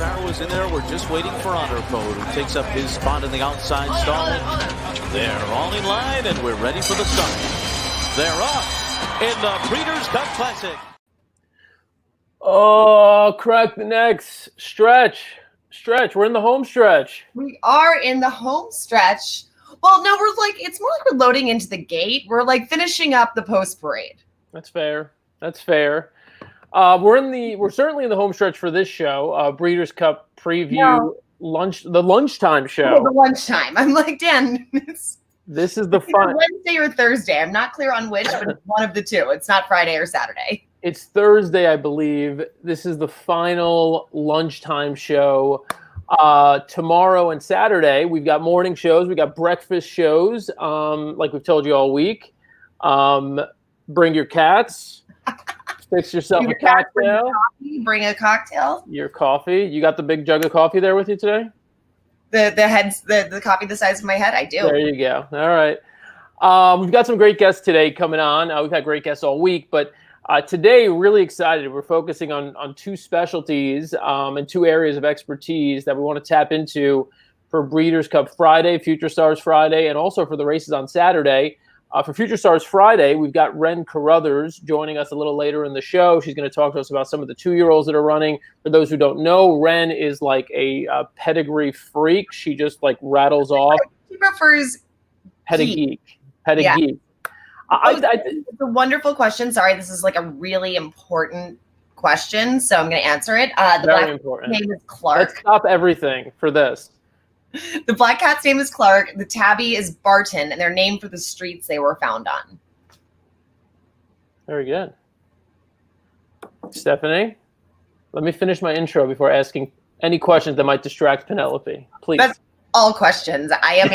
Sparrow is in there. We're just waiting for Honor Code, who takes up his spot in the outside stall. They're all in line, and we're ready for the start. They're off in the Breeders' Cup Classic. Oh, crack the necks. Stretch. We're in the home stretch. We are in the home stretch. Well, no, it's more like we're loading into the gate. We're like finishing up the post parade. That's fair. We're certainly in the home stretch for this show. Breeders' Cup preview, the lunchtime show. Oh, the lunchtime. I'm like, Dan, this is the fun. Wednesday or Thursday. I'm not clear on which, but it's one of the two. It's not Friday or Saturday. It's Thursday, I believe. This is the final lunchtime show. Tomorrow and Saturday, we've got morning shows. We got breakfast shows, like we've told you all week. Bring your cats. Fix yourself a cocktail. Bring a cocktail. Your coffee. You got the big jug of coffee there with you today? The coffee the size of my head? I do. There you go. All right. We've got some great guests today coming on. We've had great guests all week, but today, really excited. We're focusing on two specialties and two areas of expertise that we want to tap into for Breeders' Cup Friday, Future Stars Friday, and also for the races on Saturday. For Future Stars Friday, we've got Ren Carruthers joining us a little later in the show. She's going to talk to us about some of the 2-year-olds that are running. For those who don't know, Ren is like a pedigree freak. She just like rattles off. She prefers geek. It's a wonderful question. Sorry, this is like a really important question, so I'm going to answer it. The Very black important. name is Clark. Let's stop everything for this. The black cat's name is Clark. The tabby is Barton, and they're named for the streets they were found on. Very good. Stephanie, let me finish my intro before asking any questions that might distract Penelope. Please. That's all questions. I am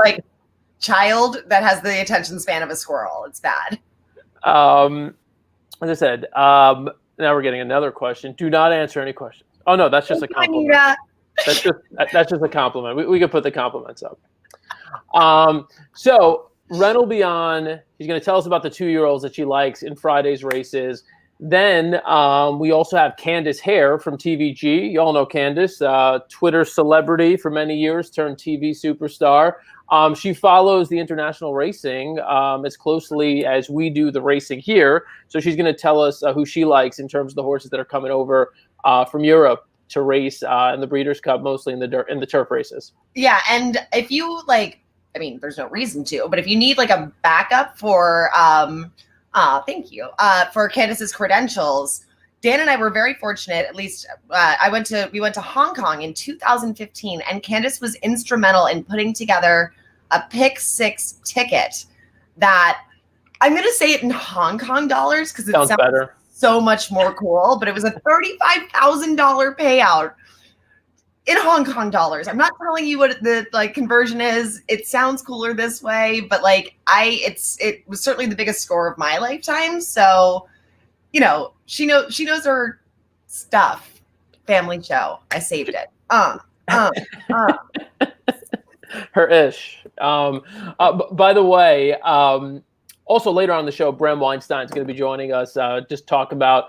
a child that has the attention span of a squirrel. It's bad. As I said, now we're getting another question. Do not answer any questions. Oh no, that's just a compliment. That's just a compliment. We could put the compliments up. So Ren will be on. He's going to tell us about the 2-year-olds that she likes in Friday's races. Then we also have Candace Hare from TVG. You all know Candace, Twitter celebrity for many years, turned TV superstar. She follows the international racing as closely as we do the racing here. So she's going to tell us who she likes in terms of the horses that are coming over from Europe to race in the Breeders' Cup, mostly in the turf races. Yeah, and if you there's no reason to, but if you need like a backup for for Candace's credentials, Dan and I were very fortunate. At least we went to Hong Kong in 2015, and Candace was instrumental in putting together a pick 6 ticket that I'm going to say it in Hong Kong dollars because it sounds better. So much more cool, but it was a $35,000 payout in Hong Kong dollars. I'm not telling you what the conversion is. It sounds cooler this way, but it was certainly the biggest score of my lifetime. So, she knows her stuff. Family show. I saved it. Her ish. By the way, also later on in the show, Bram Weinstein is going to be joining us. Just talk about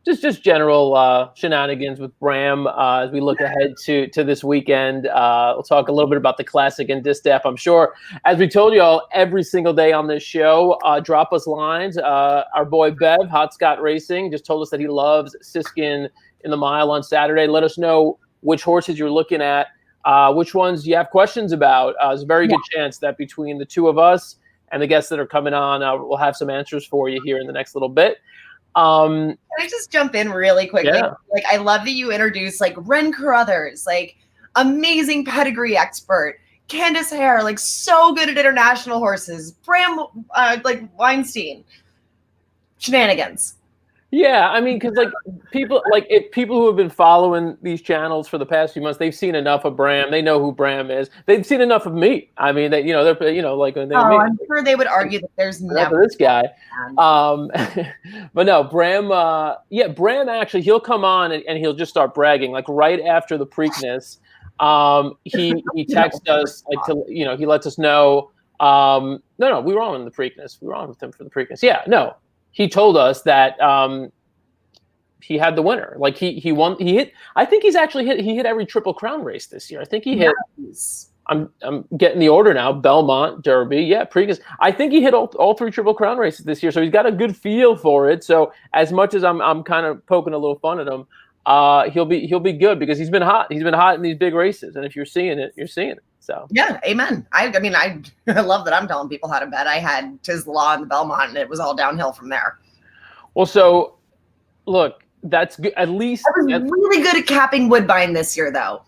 just general shenanigans with Bram as we look ahead to this weekend. We'll talk a little bit about the Classic and Distaff. I'm sure, as we told you all every single day on this show, drop us lines. Our boy Bev, Hot Scott Racing, just told us that he loves Siskin in the mile on Saturday. Let us know which horses you're looking at, which ones you have questions about. There's a very good chance that between the two of us and the guests that are coming on, we'll have some answers for you here in the next little bit. Can I just jump in really quickly? Yeah. I love that you introduced Ren Carruthers, amazing pedigree expert. Candace Hare, so good at international horses. Bram, Weinstein. Shenanigans. Yeah, I mean, because people who have been following these channels for the past few months, they've seen enough of Bram. They know who Bram is. They've seen enough of me. I mean, I'm sure they would argue that there's never this guy. But no, Bram. Bram actually, he'll come on and he'll just start bragging right after the Preakness. He texts us he lets us know. No, we were on in the Preakness. We were on with him for the Preakness. Yeah, no. He told us that he had the winner. Like he won. He hit. I think he's actually hit. He hit every Triple Crown race this year. I think he hit. Nice. I'm getting the order now. Belmont, Derby, yeah, Preakness. I think he hit all 3 Triple Crown races this year, so he's got a good feel for it. So as much as I'm kind of poking a little fun at him, he'll be good because he's been hot. He's been hot in these big races, and if you're seeing it, you're seeing it. So yeah, amen. I mean, I love that I'm telling people how to bet. I had Tis the Law in the Belmont, and it was all downhill from there. Well, so look, that's good. At least I was really good at capping Woodbine this year, though.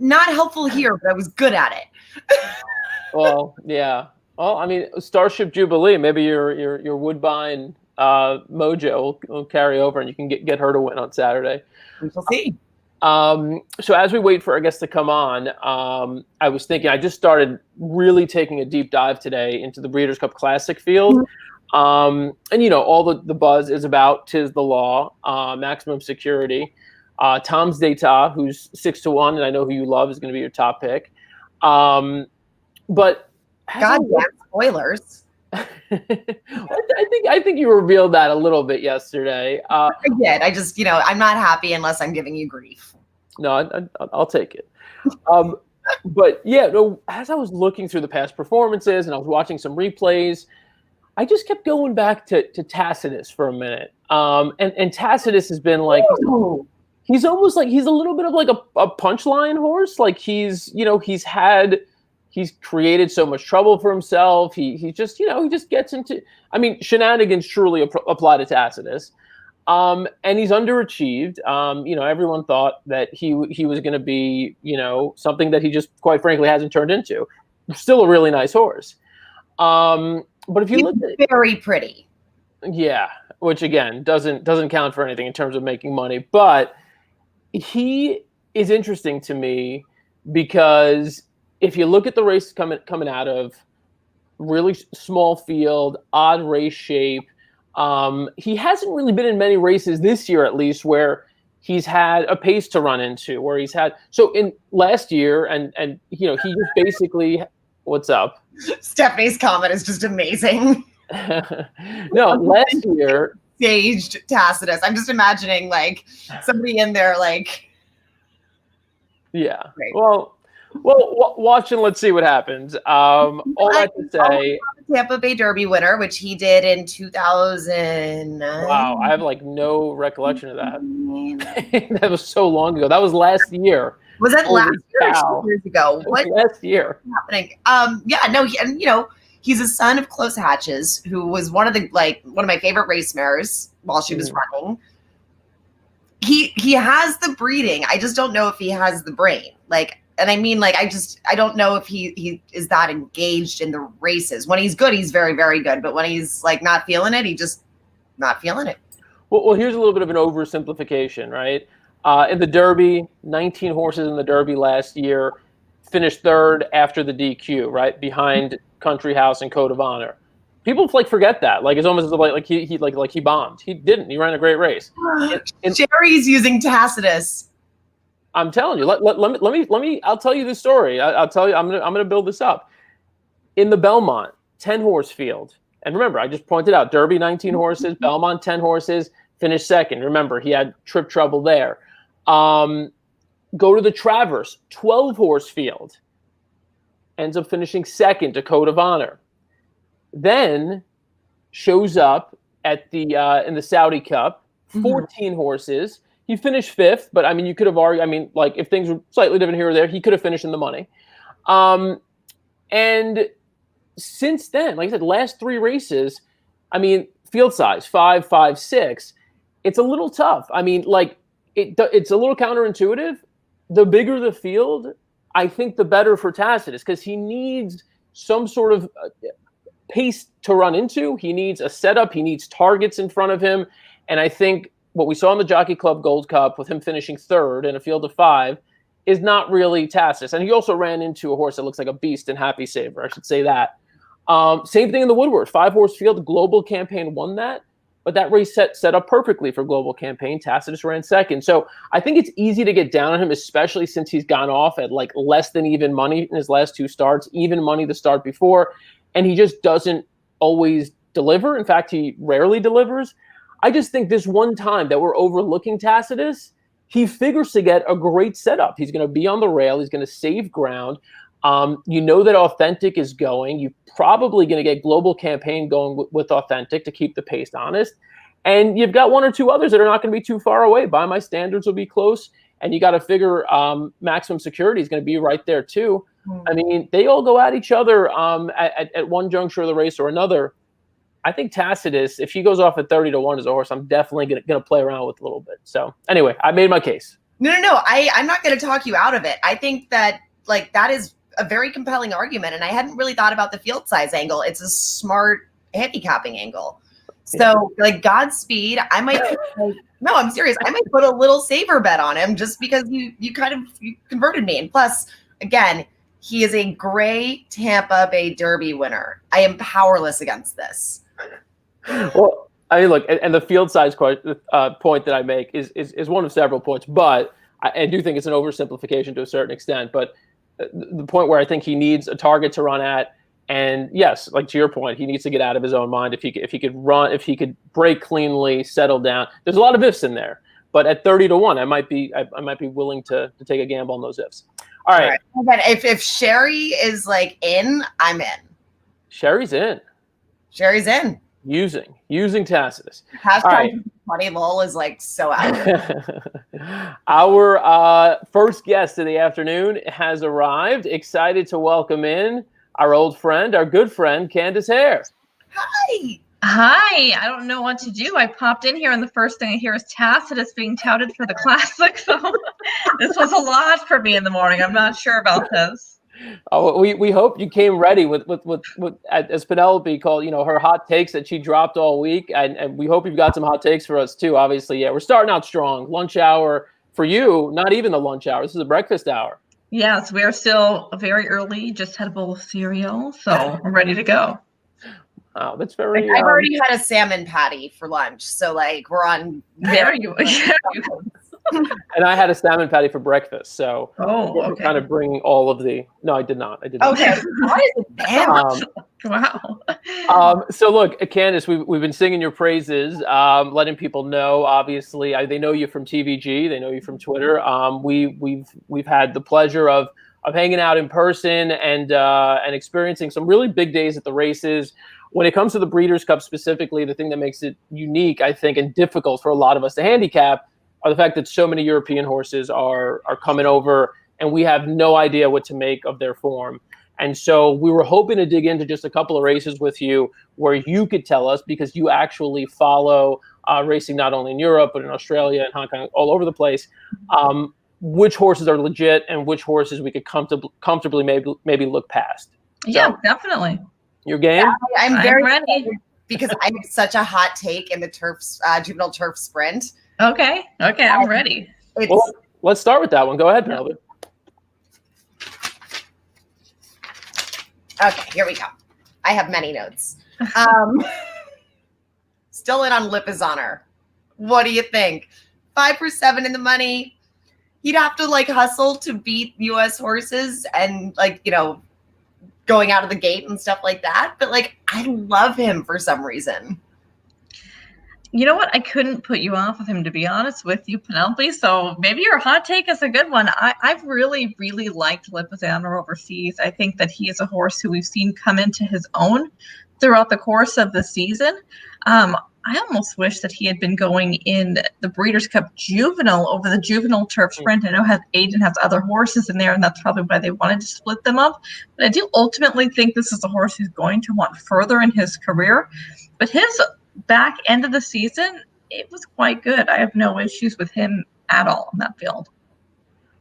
Not helpful here, but I was good at it. Well, yeah. Well, I mean, Starship Jubilee. Maybe your Woodbine mojo will carry over, and you can get her to win on Saturday. We shall see. So as we wait for our guests to come on, I was thinking I just started really taking a deep dive today into the Breeders' Cup Classic field. And all the buzz is about Tis the Law, Maximum Security. Tom's D'Etat, who's 6-1, and I know who you love, is going to be your top pick. But goddamn spoilers. I think you revealed that a little bit yesterday. I did. I just, I'm not happy unless I'm giving you grief. No, I'll take it. But yeah, no, as I was looking through the past performances and I was watching some replays, I just kept going back to Tacitus for a minute. And Tacitus has been like, he's almost like, he's a little bit of like a punchline horse. Like he's created so much trouble for himself. He just gets into, shenanigans truly apply to Tacitus. And he's underachieved. Everyone thought that he was going to be, something that he just quite frankly hasn't turned into. Still a really nice horse. But if you look at it, very pretty. Yeah, which again doesn't count for anything in terms of making money. But he is interesting to me because if you look at the race coming out of really small field, odd race shape, he hasn't really been in many races this year, at least, where he's had a pace to run into. Where he's had in last year, and he just basically, what's up? Stephanie's comment is just amazing. No, last year staged Tacitus. I'm just imagining like somebody in there, like. Yeah. Great. Well, watch and let's see what happens. All I can say, Tampa Bay Derby winner, which he did in 2000. Wow, I have like no recollection of that. That was so long ago. That was last year. Was that last year or 2 years ago? What? Last year. Happening? He's a son of Close Hatches, who was one of my favorite race mares while she was running. He has the breeding. I just don't know if he has the brain. I don't know if he is that engaged in the races. When he's good, he's very, very good. But when he's like not feeling it, he just not feeling it. Well, here's a little bit of an oversimplification, right? In the Derby, 19 horses in the Derby last year, finished third after the DQ, right behind Country House and Code of Honor. People forget that. Like it's almost like he bombed. He didn't. He ran a great race. Jerry's using Tacitus. I'm telling you. Let me. I'll tell you the story. I'll tell you. I'm gonna build this up. In the Belmont, 10 horse field, and remember, I just pointed out Derby 19 horses, Belmont 10 horses, finished second. Remember, he had trip trouble there. Go to the Traverse, 12 horse field, ends up finishing second to Code of Honor. Then shows up at the in the Saudi Cup, 14 horses. He finished fifth, but you could have argued. If things were slightly different here or there, he could have finished in the money. And since then, like I said, last 3 races, field size 5, 5, 6. It's a little tough. It's a little counterintuitive. The bigger the field, I think the better for Tacitus because he needs some sort of pace to run into. He needs a setup. He needs targets in front of him. And I think what we saw in the Jockey Club Gold Cup with him finishing third in a field of 5 is not really Tacitus. And he also ran into a horse that looks like a beast in Happy Saver. I should say that. Same thing in the Woodward. 5 horse field. Global Campaign won that. But that race set up perfectly for Global Campaign. Tacitus ran second. So I think it's easy to get down on him, especially since he's gone off at less than even money in his last 2 starts, even money the start before. And he just doesn't always deliver. In fact, he rarely delivers. I just think this one time that we're overlooking Tacitus, he figures to get a great setup. He's going to be on the rail. He's going to save ground. You know that Authentic is going. You're probably going to get Global Campaign going with Authentic to keep the pace honest. And you've got one or two others that are not going to be too far away. By My Standards will be close. And you got to figure Maximum Security is going to be right there too. I mean, they all go at each other at one juncture of the race or another. I think Tacitus, if he goes off at 30-1 as a horse, I'm definitely going to play around with a little bit. So anyway, I made my case. No. I'm not going to talk you out of it. I think that that is a very compelling argument. And I hadn't really thought about the field size angle. It's a smart handicapping angle. So Godspeed, I might, no, I'm serious. I might put a little saver bet on him just because you converted me. And plus, again, he is a gray Tampa Bay Derby winner. I am powerless against this. Well, I mean, look, and the field size point that I make is one of several points, but I do think it's an oversimplification to a certain extent. But the point where I think he needs a target to run at, and yes, like to your point, he needs to get out of his own mind. If he could break cleanly, settle down. There's a lot of ifs in there, but at 30-1, I might be willing to take a gamble on those ifs. All right. But if Sherry is in, I'm in. Sherry's in. Sherry's in. Using Tacitus. Hashtag Funny Lol is so out. Our first guest of the afternoon has arrived. Excited to welcome in our old friend, our good friend, Candace Hare. Hi. Hi. I don't know what to do. I popped in here, and the first thing I hear is Tacitus being touted for the Classic. So this was a lot for me in the morning. I'm not sure about this. Oh, we hope you came ready with as Penelope called, her hot takes that she dropped all week, and we hope you've got some hot takes for us too. Obviously, yeah, we're starting out strong. Lunch hour for you, not even the lunch hour. This is a breakfast hour. Yes, we're still very early. Just had a bowl of cereal, so I'm ready to go. Wow, that's very. I've already had a salmon patty for lunch, so we're on. There you And I had a salmon patty for breakfast, so we're kind of bringing all of the. No, I did not. Okay. Wow. So look, Candace, we've been singing your praises, letting people know. Obviously, they know you from TVG, they know you from Twitter. We've had the pleasure of hanging out in person and experiencing some really big days at the races. When it comes to the Breeders' Cup specifically, the thing that makes it unique, I think, and difficult for a lot of us to handicap are the fact that so many European horses are coming over, and we have no idea what to make of their form. And so we were hoping to dig into just a couple of races with you where you could tell us, because you actually follow racing not only in Europe, but in Australia and Hong Kong, all over the place, which horses are legit and which horses we could comfortably maybe look past. Yeah, definitely. Your game? Yeah, I'm very ready because I have such a hot take in the Juvenile Turf sprint. Okay, I'm ready. Well, let's start with that one. Go ahead, Penelope. Okay, here we go. I have many notes. Still in on Lip is Honor. What do you think? 5 for 7 in the money. He'd have to hustle to beat U.S. horses and going out of the gate and stuff like that. But I love him for some reason. You know what? I couldn't put you off of him, to be honest with you, Penelope. So maybe your hot take is a good one. I've really, really liked Lipizzaner overseas. I think that he is a horse who we've seen come into his own throughout the course of the season. I almost wish that he had been going in the Breeders' Cup Juvenile over the Juvenile Turf Sprint. I know Aiden has other horses in there, and that's probably why they wanted to split them up. But I do ultimately think this is a horse who's going to want further in his career. But his back end of the season, it was quite good. I have no issues with him at all in that field.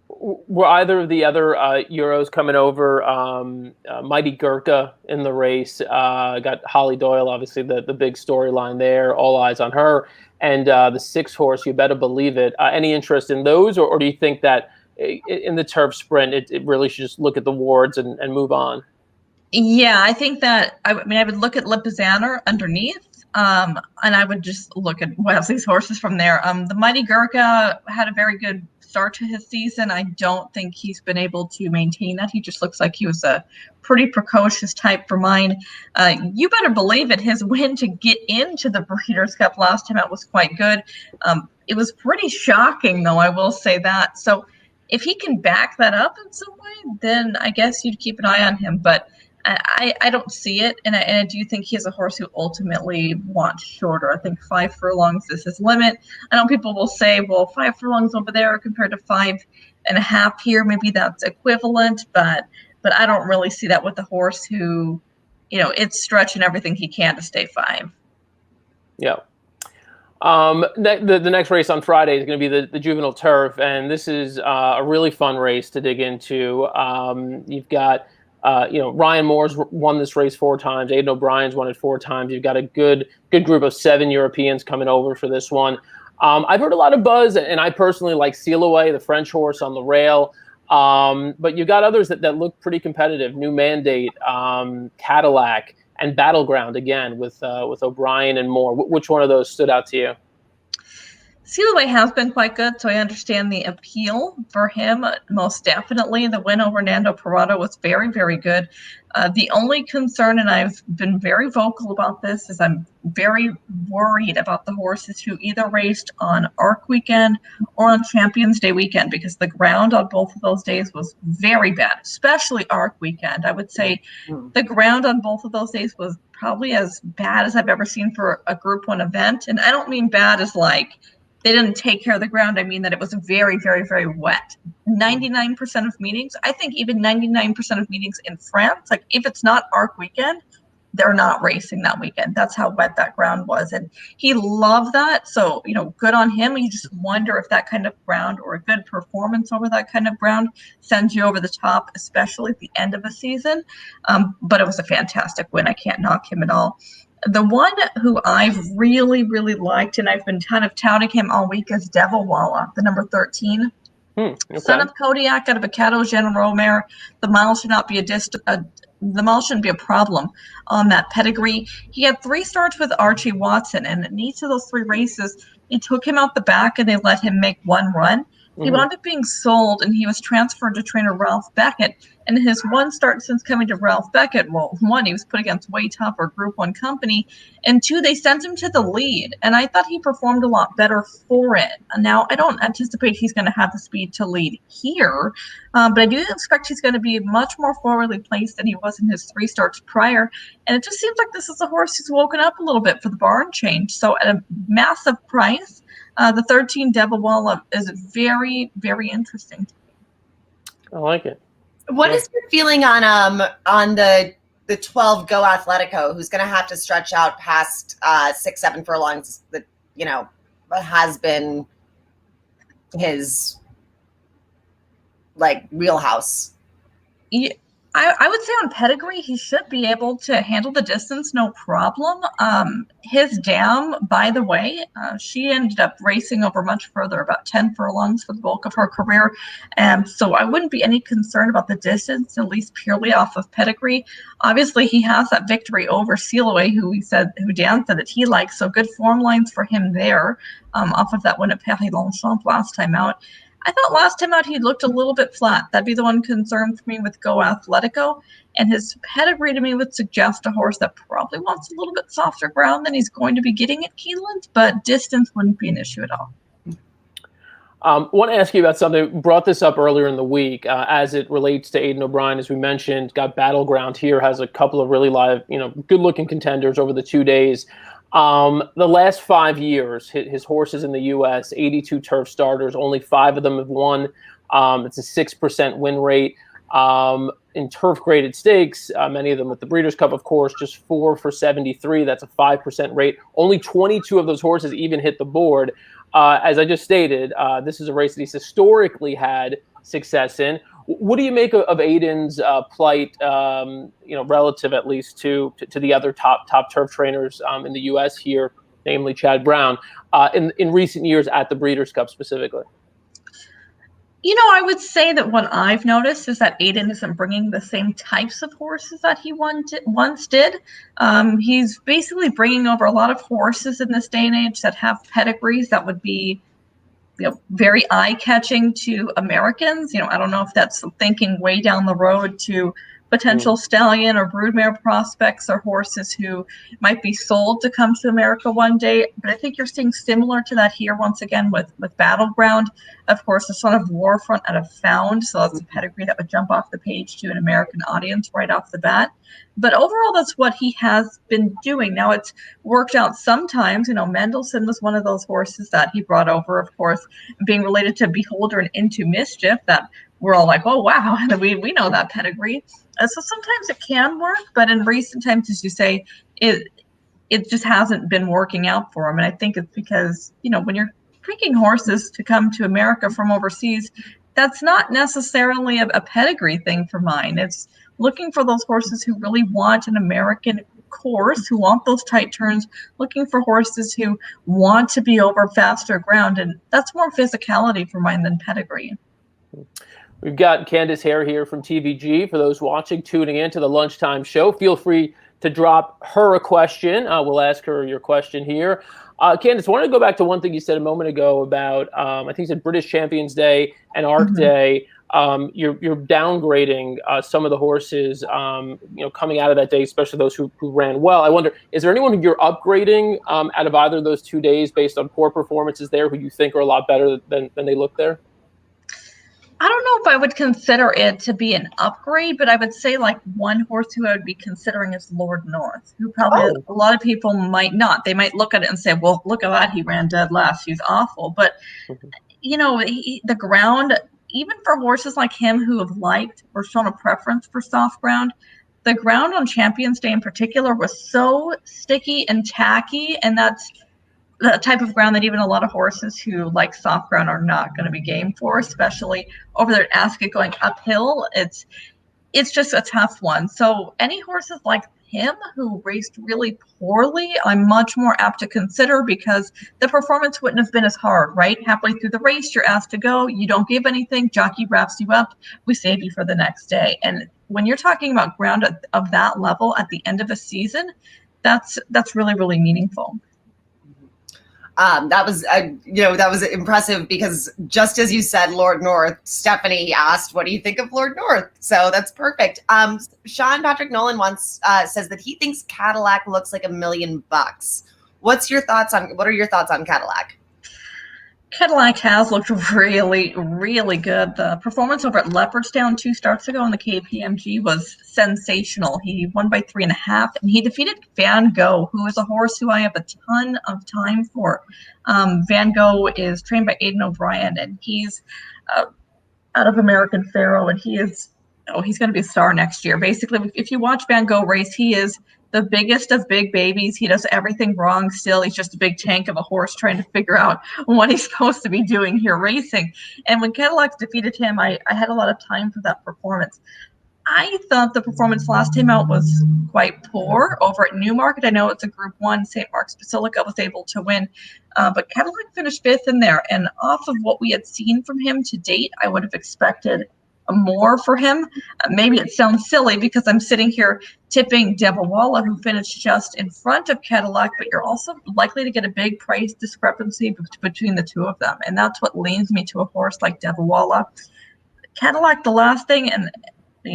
Were either of the other Euros coming over? Mighty Gurkha in the race. Got Holly Doyle, obviously the big storyline there. All eyes on her. And the 6 horse, You Better Believe It. Any interest in those, or do you think that in the turf sprint, it really should just look at the wards and move on? Yeah, I think that I would look at Lipizzaner underneath. And I would just look at these horses from there. The Mighty Gurkha had a very good start to his season. I don't think he's been able to maintain that. He just looks like he was a pretty precocious type for mine. You better believe it. His win to get into the Breeders' Cup last time out was quite good. It was pretty shocking, though, I will say that. So if he can back that up in some way, then I guess you'd keep an eye on him. But I don't see it, and I do think he is a horse who ultimately wants shorter. I think 5 furlongs is his limit. I know people will say, well, 5 furlongs over there compared to 5.5 here, maybe that's equivalent, but I don't really see that with a horse who, it's stretching everything he can to stay 5. Yeah. The next race on Friday is going to be the Juvenile Turf, and this is a really fun race to dig into. You've got Ryan Moore's won this race 4 times. Aiden O'Brien's won it 4 times. You've got a good group of 7 Europeans coming over for this one. I've heard a lot of buzz, and I personally like Seal Away, the French horse on the rail. But you've got others that look pretty competitive. New Mandate, Cadillac, and Battleground again with O'Brien and Moore. Which one of those stood out to you? Seal Away has been quite good, so I understand the appeal for him, most definitely. The win over Nando Parado was very, very good. The only concern, and I've been very vocal about this, is I'm very worried about the horses who either raced on ARC weekend or on Champions Day weekend, because the ground on both of those days was very bad, especially ARC weekend. I would say the ground on both of those days was probably as bad as I've ever seen for a Group 1 event. And I don't mean bad as like they didn't take care of the ground. I mean that it was very, very, very wet. 99% of meetings, I think even 99% of meetings in France, like if it's not ARC weekend, they're not racing that weekend. That's how wet that ground was. And he loved that. So, good on him. You just wonder if that kind of ground or a good performance over that kind of ground sends you over the top, especially at the end of a season. But it was a fantastic win. I can't knock him at all. The one who I've really, really liked, and I've been kind of touting him all week, is Devil Walla, the number 13. Okay. Son of Kodiak out of a Cato General mare. The mile should not be the mile shouldn't be a problem on that pedigree. He had 3 starts with Archie Watson, and in each of those 3 races, they took him out the back and they let him make 1 run. He wound up being sold, and he was transferred to trainer Ralph Beckett. And his 1 start since coming to Ralph Beckett, well, 1, he was put against way tougher Group 1 company, and 2, they sent him to the lead. And I thought he performed a lot better for it. Now, I don't anticipate he's going to have the speed to lead here, but I do expect he's going to be much more forwardly placed than he was in his 3 starts prior. And it just seems like this is a horse who's woken up a little bit for the barn change. So at a massive price, the 13 Devil Walla is very, very interesting. I like it. What is your feeling on the 12 Go Atletico, who's going to have to stretch out past 6-7 furlongs? That has been his wheelhouse. Yeah, I would say on pedigree, he should be able to handle the distance, no problem. His dam, by the way, she ended up racing over much further, about 10 furlongs for the bulk of her career. So I wouldn't be any concerned about the distance, at least purely off of pedigree. Obviously, he has that victory over Seal Away, who Dan said that he likes. So good form lines for him there, off of that win at Paris-Longchamp last time out. I thought last time out he looked a little bit flat. That'd be the one concern for me with Go Atletico. And his pedigree to me would suggest a horse that probably wants a little bit softer ground than he's going to be getting at Keeneland, but distance wouldn't be an issue at all. I want to ask you about something. Brought this up earlier in the week as it relates to Aiden O'Brien, as we mentioned. Got Battleground here, has a couple of really live, good-looking contenders over the 2 days. The last 5 years, his horses in the U.S., 82 turf starters, only 5 of them have won. It's a 6% win rate. In turf-graded stakes, many of them with the Breeders' Cup, of course, just 4 for 73. That's a 5% rate. Only 22 of those horses even hit the board. As I just stated, this is a race that he's historically had success in. What do you make of Aiden's plight, relative at least to the other top turf trainers in the U.S. here, namely Chad Brown, in recent years at the Breeders' Cup specifically? I would say that what I've noticed is that Aiden isn't bringing the same types of horses that he once did. He's basically bringing over a lot of horses in this day and age that have pedigrees that would be very eye-catching to Americans. I don't know if that's thinking way down the road to potential stallion or broodmare prospects or horses who might be sold to come to America one day. But I think you're seeing similar to that here once again with Battleground. Of course, the son of Warfront out of Found, so that's a pedigree that would jump off the page to an American audience right off the bat. But overall, that's what he has been doing. Now, it's worked out sometimes. Mendelssohn was one of those horses that he brought over, of course, being related to Beholder and Into Mischief, that we're all like, oh, wow, we know that pedigree. So sometimes it can work, but in recent times, as you say, it just hasn't been working out for him. And I think it's because, when you're picking horses to come to America from overseas, that's not necessarily a pedigree thing for mine. It's looking for those horses who really want an American course, who want those tight turns, looking for horses who want to be over faster ground. And that's more physicality for mine than pedigree. We've got Candace Hare here from TVG. For those watching, tuning in to the lunchtime show, feel free to drop her a question. We'll ask her your question here. Candace, I wanted to go back to one thing you said a moment ago about, I think you said British Champions Day and Arc Day. You're downgrading some of the horses, coming out of that day, especially those who ran well. I wonder, is there anyone who you're upgrading out of either of those 2 days based on poor performances there who you think are a lot better than they look there? I don't know if I would consider it to be an upgrade, but I would say like one horse who I would be considering is Lord North, who probably a lot of people might not. They might look at it and say, well, look at that. He ran dead last. He's awful. But, the ground, even for horses like him who have liked or shown a preference for soft ground, the ground on Champions Day in particular was so sticky and tacky, and that's the type of ground that even a lot of horses who like soft ground are not going to be game for, especially over there at Ascot going uphill. It's just a tough one. So any horses like him who raced really poorly, I'm much more apt to consider, because the performance wouldn't have been as hard, right? Halfway through the race, you're asked to go. You don't give anything. Jockey wraps you up. We save you for the next day. And when you're talking about ground of that level at the end of a season, that's really, really meaningful. That was impressive, because just as you said, Lord North, Stephanie asked, what do you think of Lord North? So that's perfect. Sean Patrick Nolan once says that he thinks Cadillac looks like $1 million. What are your thoughts on Cadillac? Cadillac has looked really, really good. The performance over at Leopardstown 2 starts ago in the KPMG was sensational. He won by 3.5, and he defeated Van Gogh, who is a horse who I have a ton of time for. Van Gogh is trained by Aiden O'Brien, and he's out of American Pharoah, and he's going to be a star next year. Basically, if you watch Van Gogh race, he is the biggest of big babies. He does everything wrong still. He's just a big tank of a horse trying to figure out what he's supposed to be doing here racing. And when Cadillac defeated him, I had a lot of time for that performance. I thought the performance last time out was quite poor over at Newmarket. I know it's a Group 1. St. Mark's Basilica was able to win. But Cadillac finished 5th in there. And off of what we had seen from him to date, I would have expected more for him. Maybe it sounds silly because I'm sitting here tipping Debawala, who finished just in front of Cadillac, but you're also likely to get a big price discrepancy between the two of them. And that's what leans me to a horse like Debawala. Cadillac, the last thing, and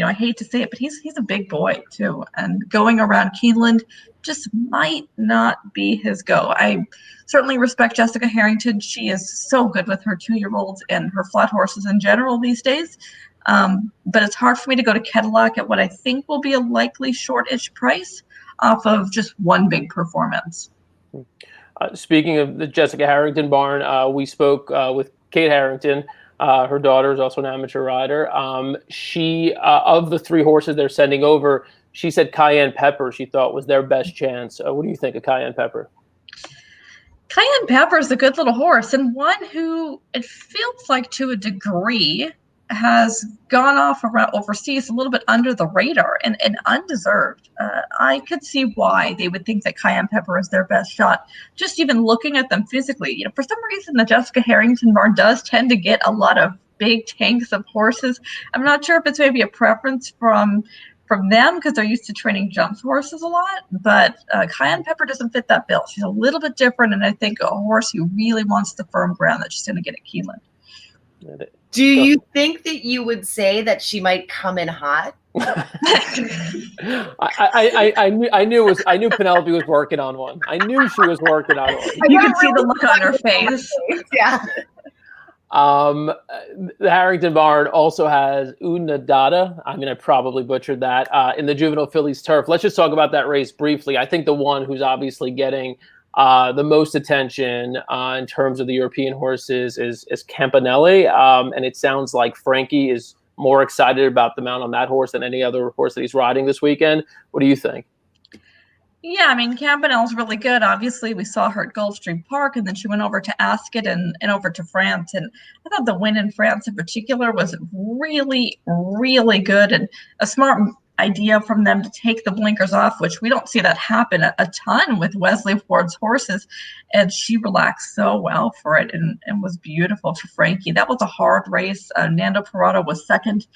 I hate to say it, but he's a big boy too. And going around Keeneland just might not be his go. I certainly respect Jessica Harrington. She is so good with her 2-year-olds and her flat horses in general these days. But it's hard for me to go to Cadillac at what I think will be a likely shortish price off of just one big performance. Speaking of the Jessica Harrington barn, we spoke with Kate Harrington. Her daughter is also an amateur rider. She, of the 3 horses they're sending over, she said Cayenne Pepper she thought was their best chance. What do you think of Cayenne Pepper? Cayenne Pepper is a good little horse, and one who it feels like to a degree has gone off around overseas a little bit under the radar and undeserved. I could see why they would think that Cayenne Pepper is their best shot. Just even looking at them physically, for some reason, the Jessica Harrington barn does tend to get a lot of big tanks of horses. I'm not sure if it's maybe a preference from from them because they're used to training jumps horses a lot. But Cayenne Pepper doesn't fit that bill. She's a little bit different, and I think a horse who really wants the firm ground that she's going to get at Keeneland. Do you think that you would say that she might come in hot? I knew Penelope was working on one. I knew she was working on one. You can see the look on her face. Yeah. The Harrington barn also has Unadada. I mean, I probably butchered that in the Juvenile Phillies Turf. Let's just talk about that race briefly. I think the one who's obviously getting the most attention in terms of the European horses is Campanelli. And it sounds like Frankie is more excited about the mount on that horse than any other horse that he's riding this weekend. What do you think? Yeah, I mean, Campanelle's really good. Obviously, we saw her at Gulfstream Park, and then she went over to Ascot and over to France. And I thought the win in France in particular was really, really good, and a smart idea from them to take the blinkers off, which we don't see that happen a ton with Wesley Ward's horses. And she relaxed so well for it and was beautiful for Frankie. That was a hard race. Nando Parada was second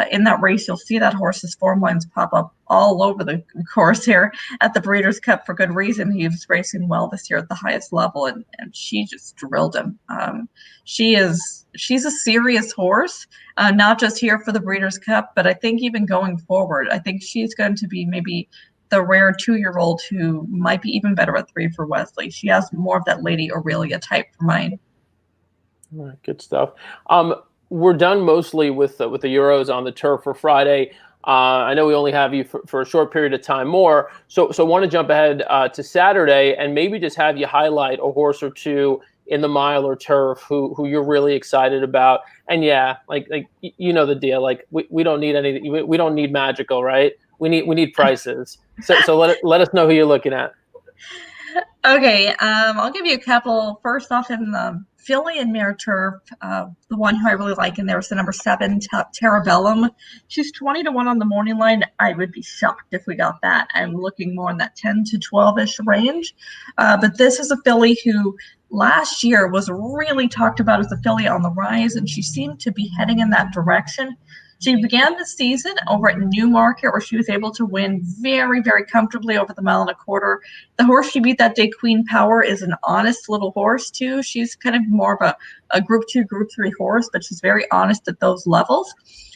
in that race. You'll see that horse's form lines pop up all over the course here at the Breeders' Cup for good reason. He was racing well this year at the highest level, and she just drilled him. She's a serious horse, not just here for the Breeders' Cup, but I think even going forward, I think she's going to be maybe the rare 2-year-old who might be even better at 3 for Wesley. She has more of that Lady Aurelia type for mine. All right, good stuff. We're done mostly with the Euros on the turf for Friday. I know we only have you for a short period of time more, so want to jump ahead to Saturday and maybe just have you highlight a horse or two in the mile or turf who you're really excited about. And yeah, like you know the deal. Like we don't need anything. We don't need magical, right? We need prices. So let us know who you're looking at. Okay, I'll give you a couple. First off, in the filly and mare turf, the one who I really like in there is the number 7, Terre Bellum. She's 20-1 on the morning line. I would be shocked if we got that. I'm looking more in that 10 to 12-ish range. But this is a filly who last year was really talked about as a filly on the rise, and she seemed to be heading in that direction. She began the season over at Newmarket, where she was able to win very, very comfortably over the 1.25 miles. The horse she beat that day, Queen Power, is an honest little horse, too. She's kind of more of a Group 2, Group 3 horse, but she's very honest at those levels.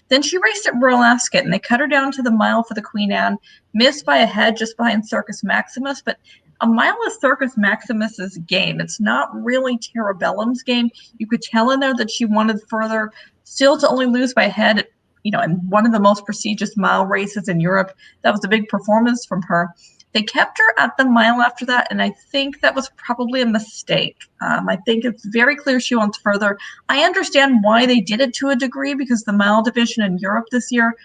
Then she raced at Royal Ascot, and they cut her down to the mile for the Queen Anne, missed by a head just behind Circus Maximus, but a mile is Circus Maximus's game. It's not really Terre Bellum's game. You could tell in there that she wanted further, still to only lose by a head, in one of the most prestigious mile races in Europe. That was a big performance from her. They kept her at the mile after that, and I think that was probably a mistake. I think it's very clear she wants further. I understand why they did it to a degree, because the mile division in Europe this year,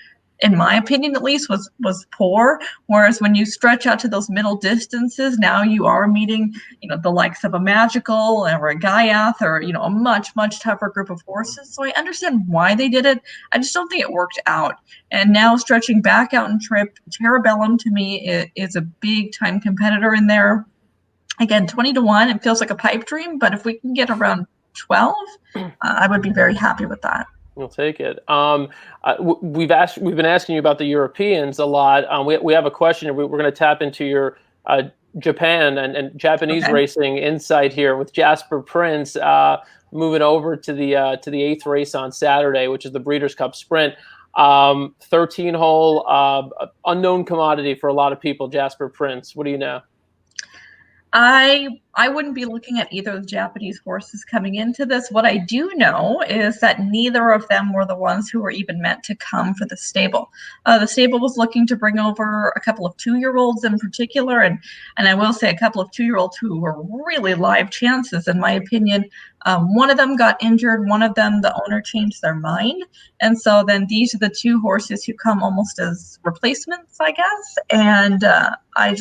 in my opinion at least, was poor. Whereas when you stretch out to those middle distances, now you are meeting, the likes of a Magical or a Gaiath or, a much, much tougher group of horses. So I understand why they did it. I just don't think it worked out. And now stretching back out in trip, Terre Bellum to me is a big time competitor in there. Again, 20-1, it feels like a pipe dream, but if we can get around 12, I would be very happy with that. We'll take it. We've been asking you about the Europeans a lot. We have a question. We're going to tap into your Japan and Japanese racing insight here with Jasper Prince moving over to the 8th race on Saturday, which is the Breeders' Cup Sprint. 13-hole unknown commodity for a lot of people. Jasper Prince, what do you know? I wouldn't be looking at either of the Japanese horses coming into this. What I do know is that neither of them were the ones who were even meant to come for the stable. The stable was looking to bring over a couple of 2-year-olds in particular, and I will say a couple of 2-year-olds who were really live chances, in my opinion. One of them got injured. One of them, the owner changed their mind. And so then these are the 2 horses who come almost as replacements, I guess. And I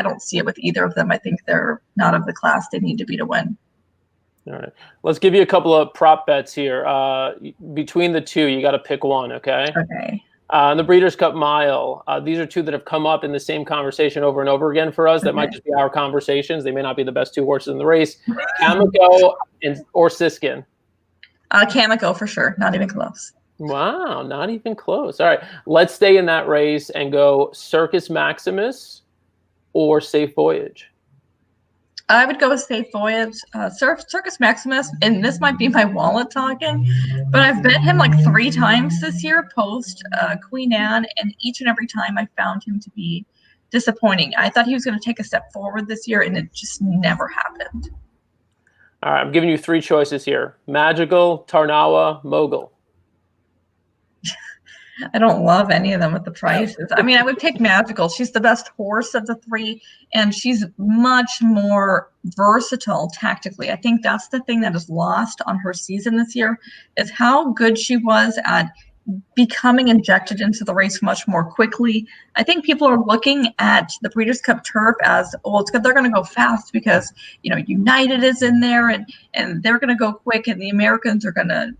don't see it with either of them. I think they're not of the class they need to be to win. All right. Let's give you a couple of prop bets here. Between the 2, you got to pick one, okay? Okay. In the Breeders' Cup Mile, these are 2 that have come up in the same conversation over and over again for us. That might just be our conversations. They may not be the best 2 horses in the race. Kamiko or Siskin? Kamiko for sure. Not even close. Wow, not even close. All right, let's stay in that race and go Circus Maximus or Safe Voyage. I would go with Safe Voyage. Circus Maximus, and this might be my wallet talking, but I've bet him like 3 times this year post Queen Anne, and each and every time I found him to be disappointing. I thought he was going to take a step forward this year, and it just never happened. All right, I'm giving you 3 choices here: Magical, Tarnawa, Mogul. I don't love any of them with the prices. I mean, I would pick Magical. She's the best horse of the 3, and she's much more versatile tactically. I think that's the thing that is lost on her season this year, is how good she was at becoming injected into the race much more quickly. I think people are looking at the Breeders' Cup Turf as, oh, it's good, they're going to go fast because, United is in there and they're going to go quick, and the Americans are going to,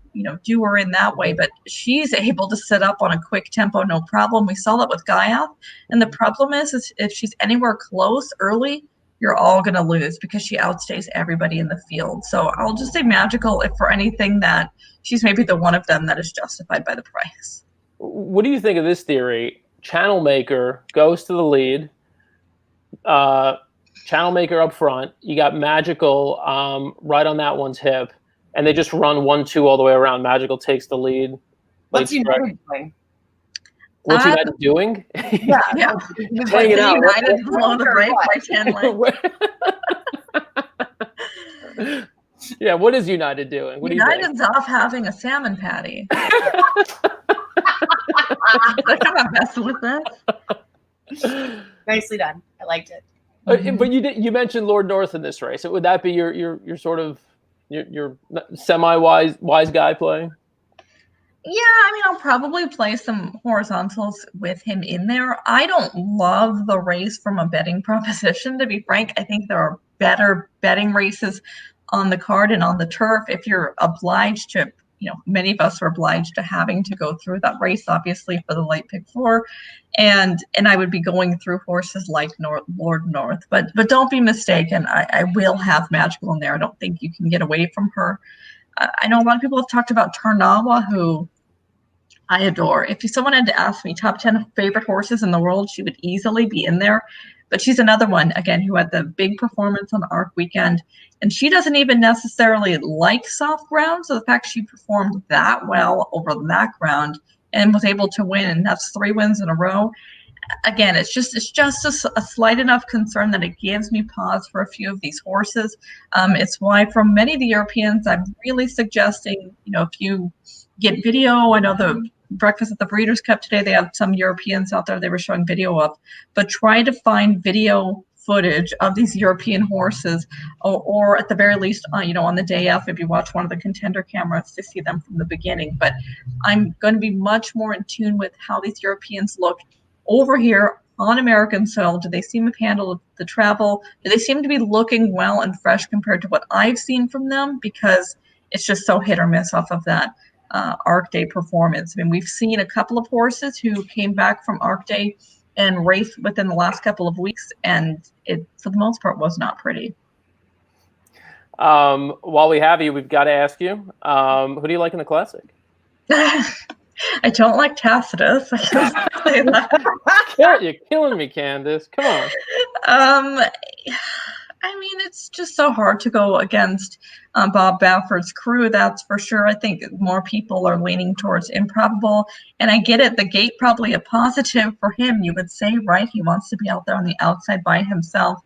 do her in that way. But she's able to sit up on a quick tempo, no problem. We saw that with Gaiath. And the problem is if she's anywhere close early, you're all going to lose because she outstays everybody in the field. So I'll just say Magical, if for anything, that she's maybe the one of them that is justified by the price. What do you think of this theory? Channel Maker goes to the lead. Channel Maker up front. You got Magical right on that one's hip. And they just run 1-2 all the way around. Magical takes the lead. What's United doing? What's United doing? Yeah. Hanging out. United below the break by 10 lengths. Yeah, what is United doing? What United's off having a salmon patty. They're not messing with that. Nicely done. I liked it. But you mentioned Lord North in this race. Would that be your sort of your semi-wise guy play? Yeah, I mean, I'll probably play some horizontals with him in there. I don't love the race from a betting proposition, to be frank. I think there are better betting races on the card and on the turf. If you're obliged to, many of us are obliged to having to go through that race, obviously, for the light pick 4. And I would be going through horses like Lord North. But don't be mistaken. I will have Magical in there. I don't think you can get away from her. I know a lot of people have talked about Tarnawa, who I adore. If someone had to ask me top 10 favorite horses in the world, she would easily be in there. But she's another one, again, who had the big performance on the ARC weekend. And she doesn't even necessarily like soft ground. So the fact she performed that well over that ground and was able to win, and that's 3 wins in a row. Again, it's just a slight enough concern that it gives me pause for a few of these horses. It's why from many of the Europeans, I'm really suggesting, if you get video, I know the Breakfast at the Breeders' Cup today, they have some Europeans out there they were showing video of, but try to find video footage of these European horses, or at the very least, on the day of, if you watch one of the contender cameras to see them from the beginning. But I'm going to be much more in tune with how these Europeans look over here on American soil. Do they seem to handle the travel? Do they seem to be looking well and fresh compared to what I've seen from them? Because it's just so hit or miss off of that ARC Day performance. I mean, we've seen a couple of horses who came back from ARC Day and raced within the last couple of weeks, and it, for the most part, was not pretty. While we have you, we've got to ask you, who do you like in the Classic? I don't like Tacitus. I just say that. You're killing me, Candace. Come on. I mean, it's just so hard to go against Bob Baffert's crew, that's for sure. I think more people are leaning towards Improbable. And I get it, the gate probably a positive for him, you would say, right? He wants to be out there on the outside by himself.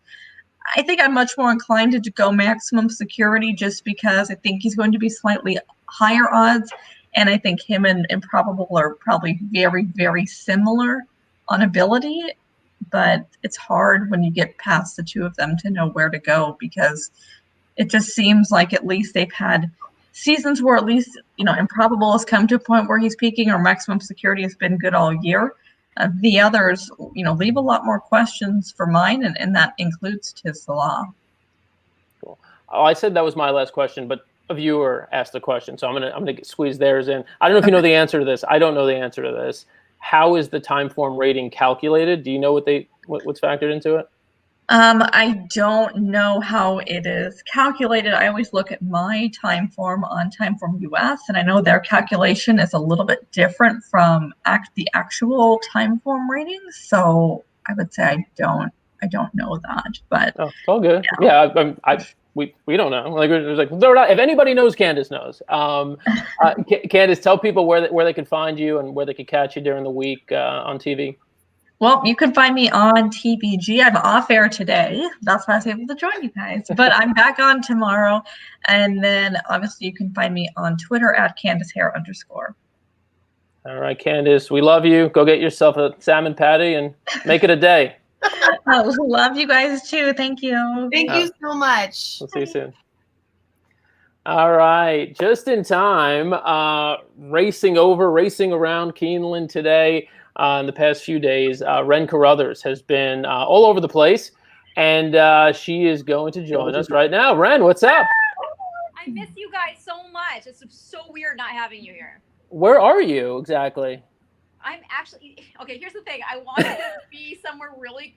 I think I'm much more inclined to go Maximum Security just because I think he's going to be slightly higher odds. And I think him and Improbable are probably very, very similar on ability. But it's hard when you get past the 2 of them to know where to go, because it just seems like at least they've had seasons where at least, Improbable has come to a point where he's peaking, or Maximum Security has been good all year. The others, leave a lot more questions for mine, and that includes Tis the Law. Cool. Oh, I said that was my last question, but a viewer asked the question, so I'm gonna squeeze theirs in. I don't know if you know the answer to this. I don't know the answer to this. How is the time form rating calculated? Do you know what's factored into it? I don't know how it is calculated. I always look at my time form on Timeform US, and I know their calculation is a little bit different from the actual Timeform ratings. So I would say I don't know that, but Oh, it's all good. Yeah, we don't know. Like, it was like, they're not, if anybody knows, Candace knows. Candace, tell people where they can find you and where they can catch you during the week on TV. Well, you can find me on TBG. I'm off air today. That's why I was able to join you guys. But I'm back on tomorrow. And then obviously you can find me on Twitter at CandaceHare_. All right, Candace, we love you. Go get yourself a salmon patty and make it a day. I love you guys too. Thank you. Thank you so much. We'll see you soon. All right, just in time, racing around Keeneland today. In the past few days, Ren Carruthers has been all over the place, and she is going to join us right now. Ren, what's up? I miss you guys so much. It's so weird not having you here. Where are you exactly? I'm actually, okay, here's the thing. I wanted to be somewhere really,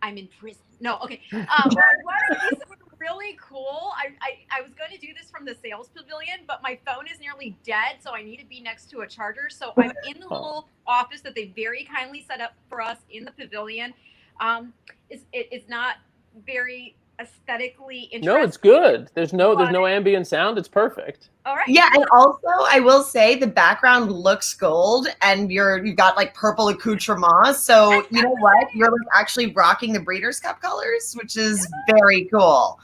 I'm in prison. No, okay. I wanted to be somewhere really cool. I was going to do this from the sales pavilion, but my phone is nearly dead, so I need to be next to a charger. So I'm in the little office that they very kindly set up for us in the pavilion. It's not very aesthetically interesting. No, it's good. There's no ambient sound. It's perfect. All right. Yeah, and also I will say the background looks gold, and you've got like purple accoutrements. So you know what? You're like actually rocking the Breeders' Cup colors, which is very cool.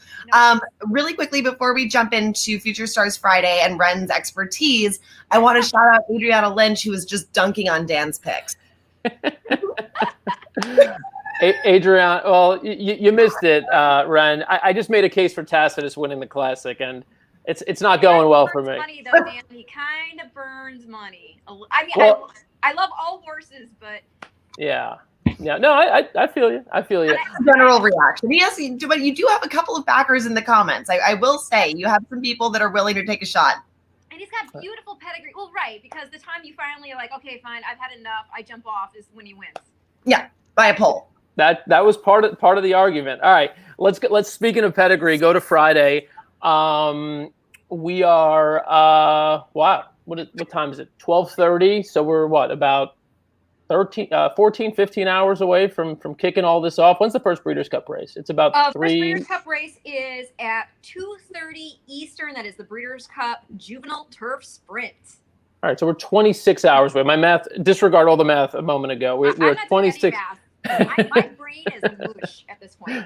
Really quickly before we jump into Future Stars Friday and Ren's expertise, I want to shout out Adriana Lynch, who was just dunking on Dan's picks. Adrian, well, you missed it, Ren. I just made a case for Tacitus winning the Classic, and it's not going well for me. Money though, Dan. He kind of burns money. I mean, well, I love all horses, but yeah. No, I feel you. I feel you. General reaction. Yes, but you do have a couple of backers in the comments. I will say you have some people that are willing to take a shot. And he's got beautiful pedigree. Well, right, because the time you finally are like, okay, fine, I've had enough. I jump off is when he wins. Yeah, by a poll. That was part of the argument. All right, let's speaking of pedigree, go to Friday. We are what time is it? 12:30. So we're about 14, 15 hours away from kicking all this off. When's the first Breeders' Cup race? It's about 3. First Breeders' Cup race is at 2:30 Eastern. That is the Breeders' Cup Juvenile Turf Sprint. All right, so we're 26 hours away. My math, disregard all the math a moment ago. We're 26. My brain is mush at this point.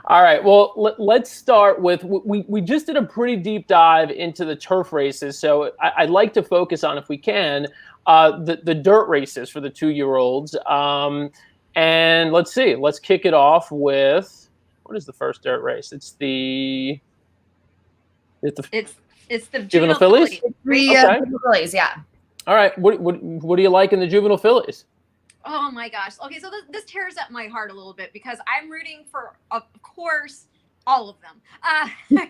All right. Well, let's start with we just did a pretty deep dive into the turf races, so I'd like to focus on, if we can, the dirt races for the 2-year-olds. And let's see. Let's kick it off with, what is the first dirt race? It's the Juvenile Fillies. Juvenile Fillies, yeah. All right. What do you like in the Juvenile Fillies? Oh my gosh. Okay, so this tears up my heart a little bit because I'm rooting for, of course, all of them. I mean,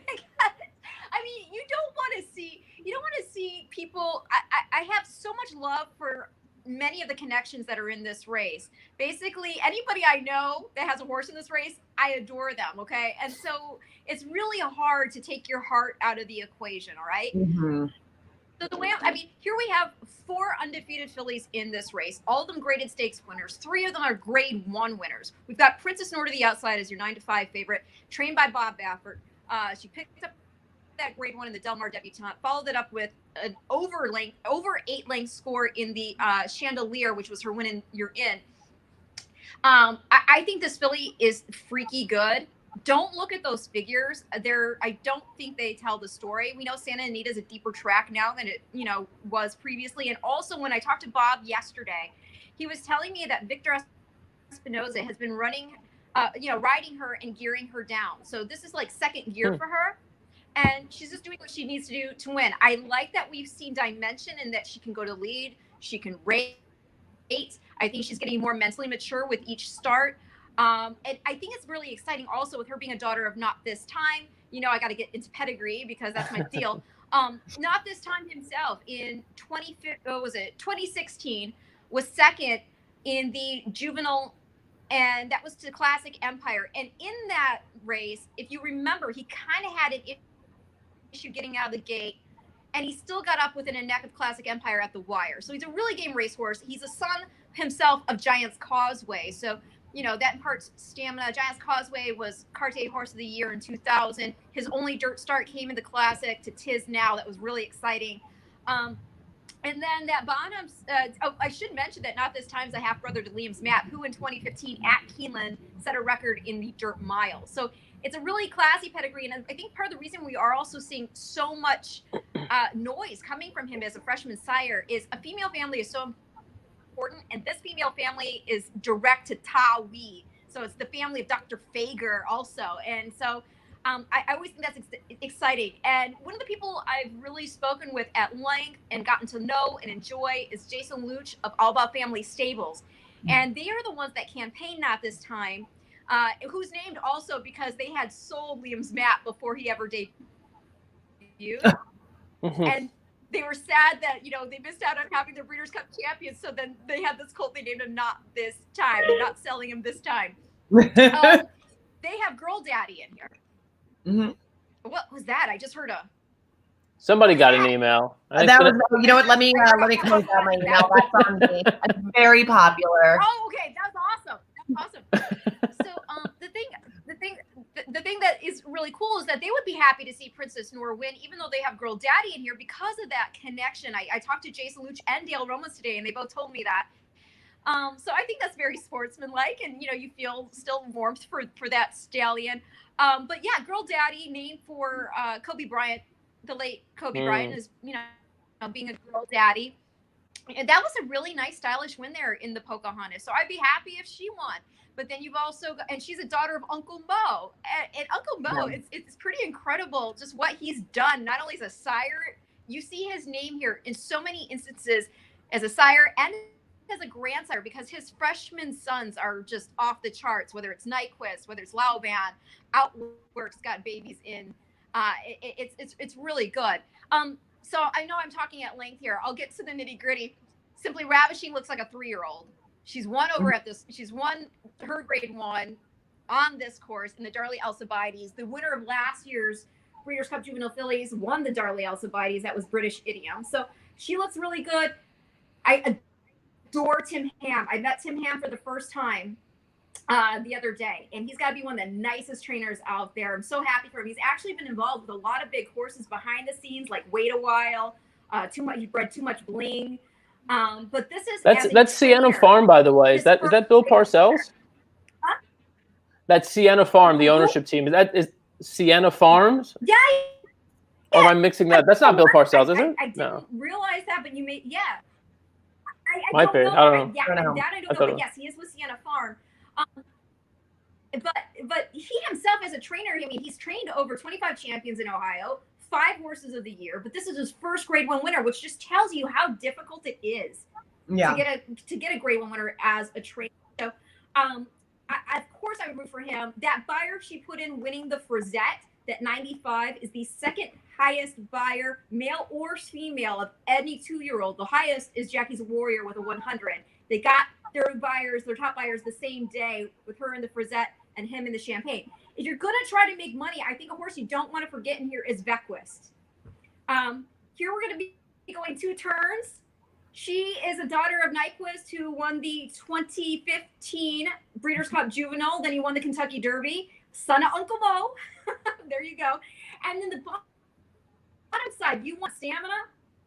you don't want to see people. I have so much love for many of the connections that are in this race. Basically, anybody I know that has a horse in this race, I adore them. Okay, and so it's really hard to take your heart out of the equation. All right. Mm-hmm. So here we have 4 undefeated fillies in this race. All of them graded stakes winners. 3 of them are grade 1 winners. We've got Princess Nor to the outside as your 9-5 favorite, trained by Bob Baffert. She picked up that grade 1 in the Del Mar debutante, followed it up with an over 8 length score in the Chandelier, which was her win in You're In. I think this filly is freaky good. Don't look at those figures. I don't think they tell the story. We know Santa Anita is a deeper track now than it, was previously. And also, when I talked to Bob yesterday, he was telling me that Victor Espinoza has been riding her and gearing her down. So this is like second gear for her. And she's just doing what she needs to do to win. I like that we've seen dimension and that she can go to lead. She can rate. I think she's getting more mentally mature with each start. And I think it's really exciting also with her being a daughter of Not This Time. I got to get into pedigree because that's my deal. Not This Time himself in 2016 was second in the Juvenile and that was to Classic Empire. And in that race, if you remember, he kind of had an issue getting out of the gate, and he still got up within a neck of Classic Empire at the wire. So he's a really game racehorse. He's a son himself of Giant's Causeway. So, you know, that imparts stamina. Giant's Causeway was Cartier Horse of the Year in 2000. His only dirt start came in the Classic to Tis Now. That was really exciting. And then that Bonham, I should mention that Not This Time's a half-brother to Liam's Map, who in 2015 at Keeneland set a record in the dirt mile. So it's a really classy pedigree. And I think part of the reason we are also seeing so much noise coming from him as a freshman sire is a female family is so important. And this female family is direct to Ta Wee. So it's the family of Dr. Fager also. And so I always think that's exciting. And one of the people I've really spoken with at length and gotten to know and enjoy is Jason Luch of All About Family Stables. And they are the ones that campaign Not This Time, who's named also because they had sold Liam's Map before he ever debuted. And they were sad that, you know, they missed out on having their Breeders' Cup champions. So then they had this colt they named him Not This Time. They're not selling him this time. They have Girl Daddy in here. What was that? I just heard somebody got an email. That was, you know what? Let me close out my email. That's on me. It's very popular. Oh, okay, that's awesome. That's awesome. So, the thing that is really cool is that they would be happy to see Princess Noor win, even though they have Girl Daddy in here because of that connection. I talked to Jason Luch and Dale Romas today, and they both told me that. So I think that's very sportsmanlike, and you know, you feel still warmth for that stallion. But yeah, Girl Daddy, named for Kobe Bryant, the late Kobe Bryant, is, you know, being a girl daddy. And that was a really nice, stylish win there in the Pocahontas. So I'd be happy if she won. But then you've also got, and she's a daughter of Uncle Mo. And Uncle Mo, it's pretty incredible just what he's done, not only as a sire. You see his name here in so many instances as a sire and as a grandsire, because his freshman sons are just off the charts, whether it's Nyquist, whether it's Lauban, Outwork's got babies in. It's really good. So I know I'm talking at length here. I'll get to the nitty gritty. Simply Ravishing looks like a 3-year-old. She's won over at this. She's won her grade 1 on this course in the Darley Alcibiades. The winner of last year's Breeders' Cup Juvenile Fillies won the Darley Alcibiades. That was British Idiom. So she looks really good. I adore Tim Ham. I met Tim Ham for the first time the other day, and he's got to be one of the nicest trainers out there. I'm so happy for him. He's actually been involved with a lot of big horses behind the scenes, like Wait a While, he bred Too Much Bling. But this is that's Sienna Farm, by the way. Is that Bill Parcells? Huh? That's Sienna Farm, the ownership team. Is Sienna Farms? Yeah. Or am I mixing that? That's not Bill Parcells, is it? I didn't realize that, but you may, yeah. I don't know. Yeah, that I don't know. But yes, he is with Sienna Farm. But he himself as a trainer, I mean, he's trained over 25 champions in Ohio, 5 horses of the year, but this is his first grade 1 winner, which just tells you how difficult it is to get a grade 1 winner as a trainer. So, of course I would root for him. That buyer she put in winning the Frizette, that 95, is the second highest buyer, male or female, of any 2-year-old. The highest is Jackie's Warrior with a 100. They got their top buyers the same day, with her in the Frizette and him in the Champagne. If you're going to try to make money, I think a horse you don't want to forget in here is Vequist. Here we're going to be going 2 turns. She is a daughter of Nyquist, who won the 2015 Breeders' Cup Juvenile. Then he won the Kentucky Derby. Son of Uncle Mo. There you go. And then the bottom side, you want stamina?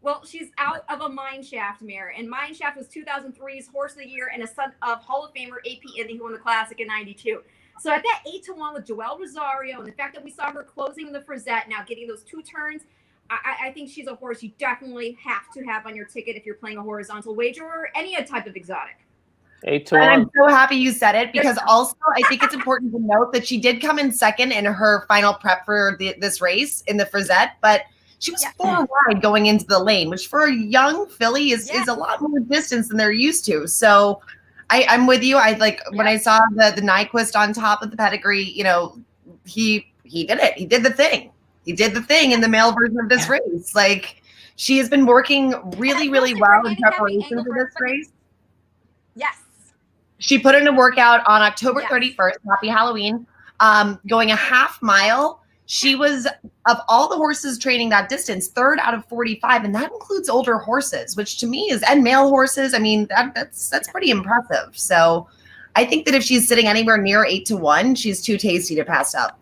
Well, she's out of a Mineshaft mare. And Mineshaft was 2003's Horse of the Year and a son of Hall of Famer A.P. Indy, who won the Classic in 92. So at that 8-1 with Joelle Rosario, and the fact that we saw her closing the Frizette, now getting those 2 turns, I think she's a horse you definitely have to have on your ticket if you're playing a horizontal wager or any type of exotic. 8-1. And I'm so happy you said it, because also I think it's important to note that she did come in second in her final prep for this race in the Frizette, but she was 4 wide going into the lane, which for a young filly is a lot more distance than they're used to. So I'm with you. When I saw the Nyquist on top of the pedigree, you know, he did it. He did the thing. He did the thing in the male version of this race. Like, she has been working really, really well in preparation for this race. Yes. She put in a workout on October 31st. Happy Halloween. Going a half mile. She was, of all the horses training that distance, 3rd out of 45, and that includes older horses, which to me and male horses. I mean, that's pretty impressive. So I think that if she's sitting anywhere near 8-1, she's too tasty to pass up.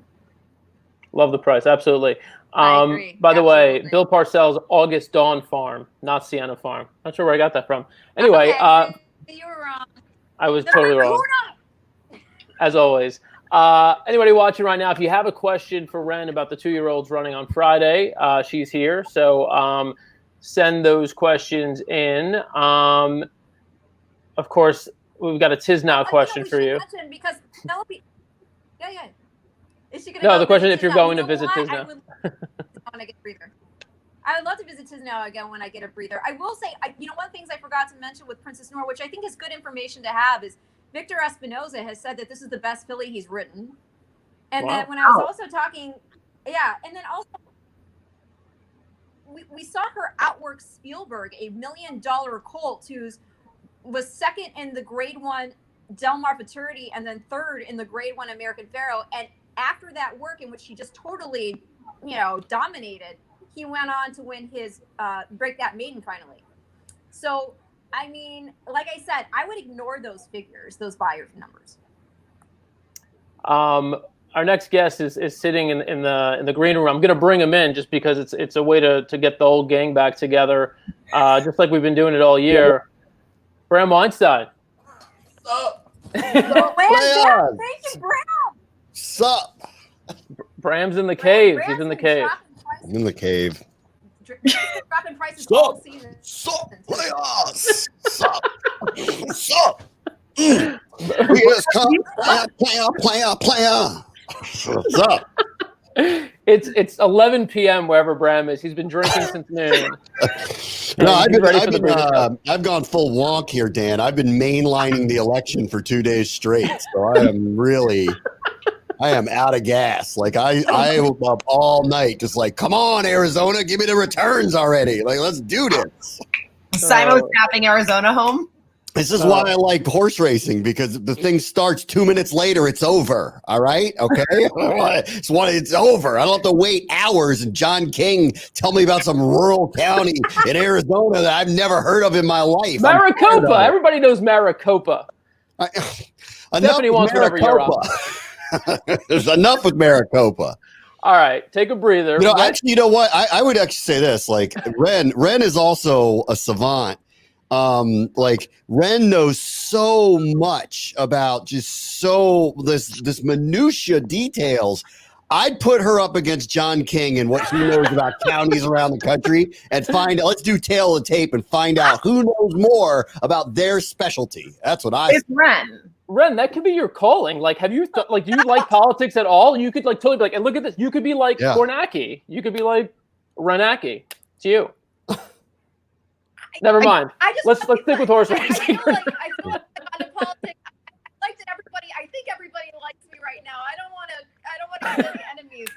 Love the price, absolutely. I agree. By the way, Absolutely. Bill Parcells, August Dawn Farm, not Sienna Farm. Not sure where I got that from. Anyway, Okay, you were wrong. I was No, totally we're wrong, not. as always. Anybody watching right now, if you have a question for Ren about the 2-year-olds running on Friday, she's here. So send those questions in. Of course, we've got a Tisnow question for you. Because Penelope, yeah. Is she gonna No, go the question visit if you're Tisnow? going You to know visit what? Tisnow. When I get a breather. I would love to visit Tisnow again when I get a breather. I will say, one of the things I forgot to mention with Princess Noor, which I think is good information to have, is Victor Espinoza has said that this is the best filly he's ridden. And Wow. then when I was also talking, and then also we saw her outwork Spielberg, a $1 million colt was second in the Grade 1 Del Mar Futurity and then 3rd in the Grade 1 American Pharaoh. And after that work in which he just totally, dominated, he went on to win his Break That Maiden finally. So, I mean, like I said, I would ignore those figures, those buyer numbers. Our next guest is sitting in the green room. I'm going to bring him in just because it's a way to get the whole gang back together, just like we've been doing it all year. Bram Weinstein. Sup? Thank you, Bram. Sup? Bram's in the cave. He's in the cave. I'm in the cave. Dropping prices all season. Sup? Playoffs. Sup? Sup? Yes, come player. What's up? It's 11 p.m. wherever Bram is. He's been drinking since noon. No, I've gone full wonk here, Dan. I've been mainlining the election for 2 days straight, so I am out of gas. Like I was up all night, just like, come on, Arizona, give me the returns already. Like, let's do this. Simo's tapping Arizona home. This is why I like horse racing, because the thing starts 2 minutes later, it's over. All right, okay, it's over. I don't have to wait hours and John King tell me about some rural county in Arizona that I've never heard of in my life. Maricopa. Everybody knows Maricopa. Stephanie wants whatever you're on. There's enough with Maricopa. All right, take a breather. Actually, you know what? I would actually say this. Like, Ren is also a savant. Like, Ren knows so much about this minutia details. I'd put her up against John King and what he knows about counties around the country and let's do tail of the tape and find out who knows more about their specialty. That's what It's Ren. Ren, that could be your calling. Like, have you do you like politics at all? You could totally be like, and look at this. You could be like Kornacki. You could be like Renacki. It's you. Never mind. Let's stick with horse racing. I feel like I'm on politics. I think everybody likes me right now. I don't want to have any enemies.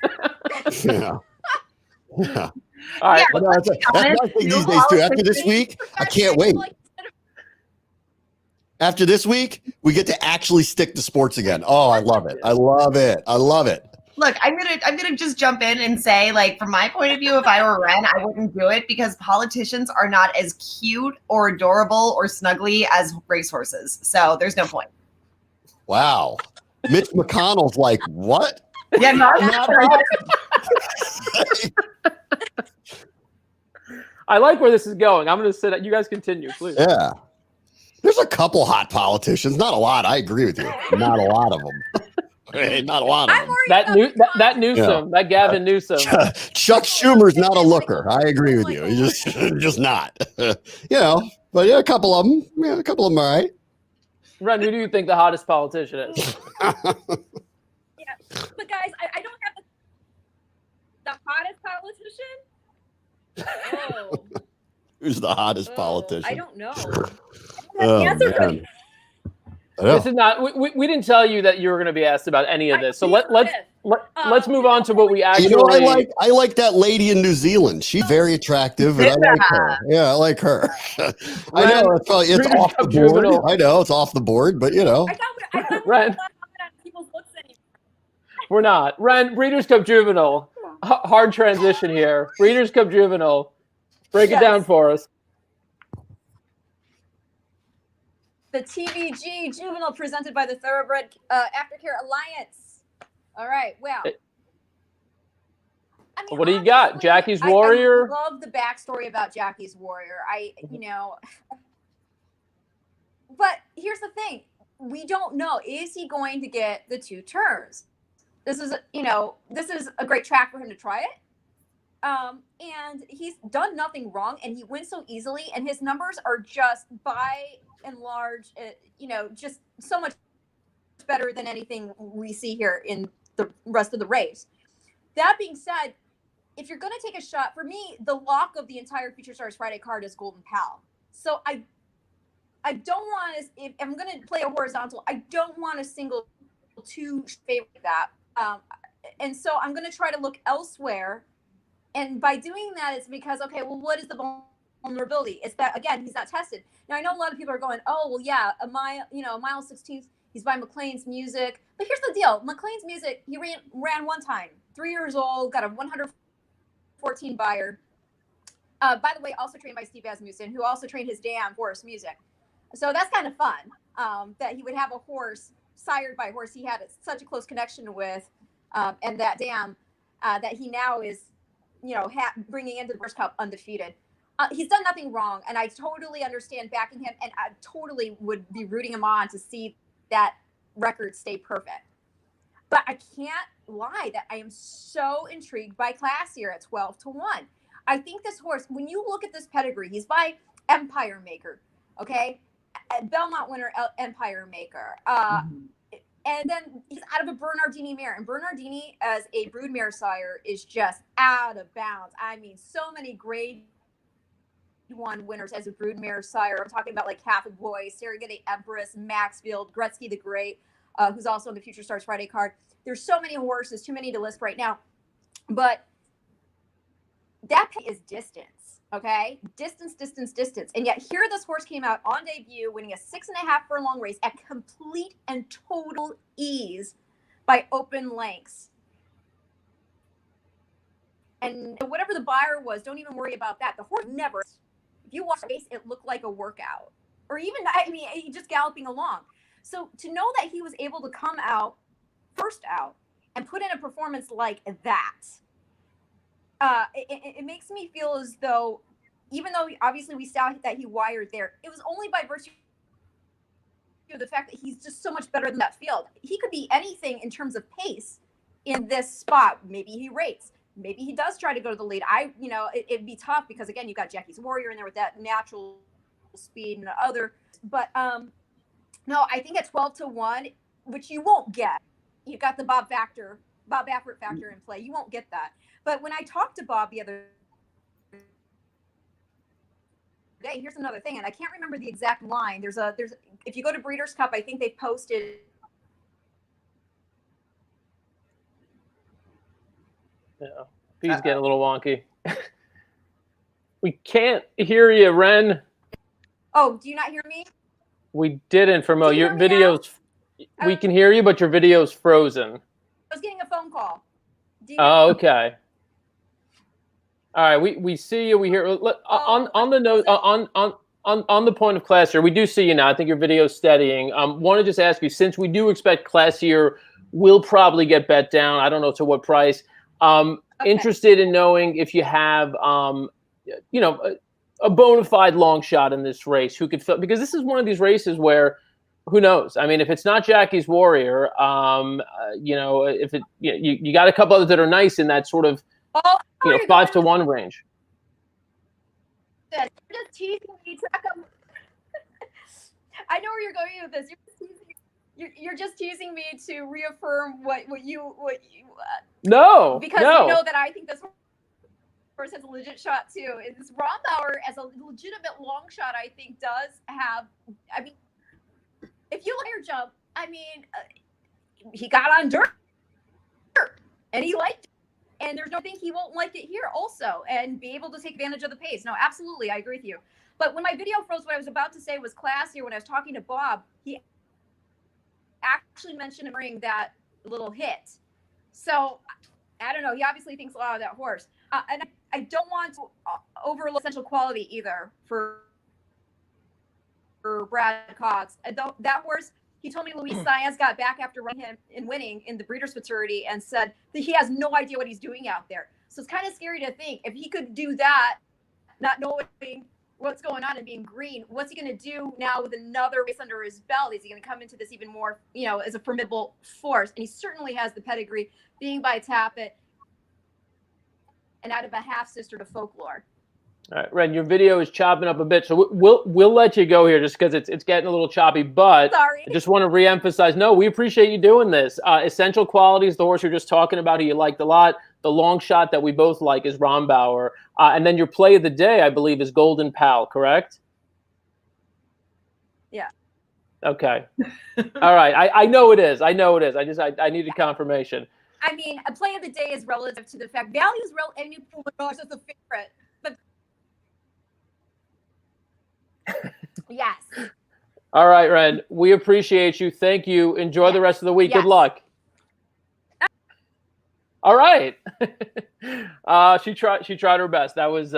Yeah. All right. Yeah, that's my thing these days too. After this week, I can't wait. After this week, we get to actually stick to sports again. Oh, I love it. I love it. Look, I'm gonna just jump in and say, like, from my point of view, if I were Ren, I wouldn't do it because politicians are not as cute or adorable or snuggly as racehorses. So there's no point. Wow. Mitch McConnell's like, what? Yeah, not I like where this is going. I'm going to sit. You guys continue, please. Yeah. There's a couple hot politicians. Not a lot. I agree with you. Not a lot of them. Not a lot of them. That Newsom, that Gavin Newsom. Chuck Schumer's not a looker. I agree with you. He's just not. But yeah, a couple of them. Yeah, a couple of them are right. Ren, who do you think the hottest politician is? Yeah, but guys, I don't have the hottest politician. Oh. Who's the hottest politician? I don't know. This is not. We didn't tell you that you were going to be asked about any of this. So let's Let's move on to what we actually. You know, I like that lady in New Zealand. She's very attractive, and I like her. Yeah, I like her. I know it's probably off the board. I know it's off the board, but you know. I thought Ren, not on people's looks anymore. we're not. Ren, Breeders' Cup Juvenile. Hard transition here. Breeders' Cup Juvenile. Break it down for us. The TVG Juvenile presented by the Thoroughbred Aftercare Alliance. All right, well. I mean, what do you got? Jackie's Warrior? I love the backstory about Jackie's Warrior. But here's the thing. We don't know. Is he going to get the 2 turns? This is a great track for him to try it. And he's done nothing wrong, and he wins so easily, and his numbers are just by and large, just so much better than anything we see here in the rest of the race. That being said, if you're going to take a shot, for me, the lock of the entire Future Stars Friday card is Golden Pal. So I don't want to, if I'm going to play a horizontal, I don't want a single 2 favorite that. And so I'm going to try to look elsewhere. And by doing that, it's because, okay, well, what is the vulnerability? It's that, again, he's not tested. Now, I know a lot of people are going, oh, well, yeah, a mile 16th, he's by McLean's Music. But here's the deal. McLean's Music, he ran one time, 3 years old, got a 114 buyer. By the way, also trained by Steve Asmussen, who also trained his dam, Forest Music. So that's kind of fun, that he would have a horse sired by a horse he had such a close connection with, and that dam that he now is, bringing into the British Cup undefeated. He's done nothing wrong, and I totally understand backing him, and I totally would be rooting him on to see that record stay perfect. But I can't lie that I am so intrigued by Class here at 12-1. I think this horse, when you look at this pedigree, he's by Empire Maker, okay? Belmont winner, Empire Maker. And then he's out of a Bernardini mare. And Bernardini, as a broodmare sire, is just out of bounds. I mean, so many grade 1 winners as a broodmare sire. I'm talking about like Catholic Boy, Surrogate Empress, Maxfield, Gretzky the Great, who's also on the Future Stars Friday card. There's so many horses, too many to list right now. But that is distance. Okay, distance. And yet here this horse came out on debut, winning a 6.5 furlong race at complete and total ease by open lengths. And whatever the buyer was, don't even worry about that. The horse never, if you watch the race, it looked like a workout. Or even, just galloping along. So to know that he was able to come out, first out, and put in a performance like that, it makes me feel as though, even though obviously we saw that he wired there, it was only by virtue of the fact that he's just so much better than that field. He could be anything in terms of pace in this spot. Maybe he rates. Maybe he does try to go to the lead. It'd be tough because, again, you got Jackie's Warrior in there with that natural speed and other. But no, I think at 12-1, which you won't get, you got the Bob Baffert factor in play. You won't get that. But when I talked to Bob the other day, here's another thing, and I can't remember the exact line. There's if you go to Breeders' Cup, I think they posted. Yeah, feed's getting a little wonky. We can't hear you, Ren. Oh, do you not hear me? We didn't, for Mo. Your video's. We can hear you, but your video's frozen. I was getting a phone call. Oh, okay. All right, we see you. We hear on the note on the point of Class here. We do see you now. I think your video's steadying. Want to just ask you, since we do expect Class here will probably get bet down. I don't know to what price. Okay. Interested in knowing if you have a bona fide long shot in this race who could fill, because this is one of these races where who knows? I mean, if it's not Jackie's Warrior, if it you got a couple others that are nice in that sort of 5-1 range. You're just teasing me. I know where you're going with this. You're just teasing me to reaffirm what you No, because you know that I think this horse has a legit shot too. And this Rombauer as a legitimate long shot, I think does have. I mean, if you look at your jump, I mean, he got on dirt. and he liked it. And there's no thing he won't like it here also and be able to take advantage of the pace. No, absolutely. I agree with you. But when my video froze, what I was about to say was classier. When I was talking to Bob, he actually mentioned in the ring that little hit. So I don't know. He obviously thinks a lot of that horse. And I don't want to overlook essential quality either for Brad Cox. That horse, he told me Luis Saenz got back after running him and winning in the Breeders' Futurity and said that he has no idea what he's doing out there. So it's kind of scary to think if he could do that, not knowing what's going on and being green, what's he going to do now with another race under his belt? Is he going to come into this even more, as a formidable force? And he certainly has the pedigree, being by Tappet and out of a half sister to Folklore. All right, Ren, your video is chopping up a bit, so we'll let you go here just because it's getting a little choppy. But Sorry. I just want to reemphasize, no, we appreciate you doing this. Essential Qualities, the horse you're just talking about, who you liked a lot. The long shot that we both like is Rombauer. And then your play of the day, I believe, is Golden Pal, correct? Yeah. Okay. All right. I know it is. I I needed confirmation. I mean, a play of the day is relative to the fact value is and you pull it off as a favorite. But yes. All right, Ren. We appreciate you. Thank you. Enjoy the rest of the week. Yes. Good luck. All right. She tried her best. That was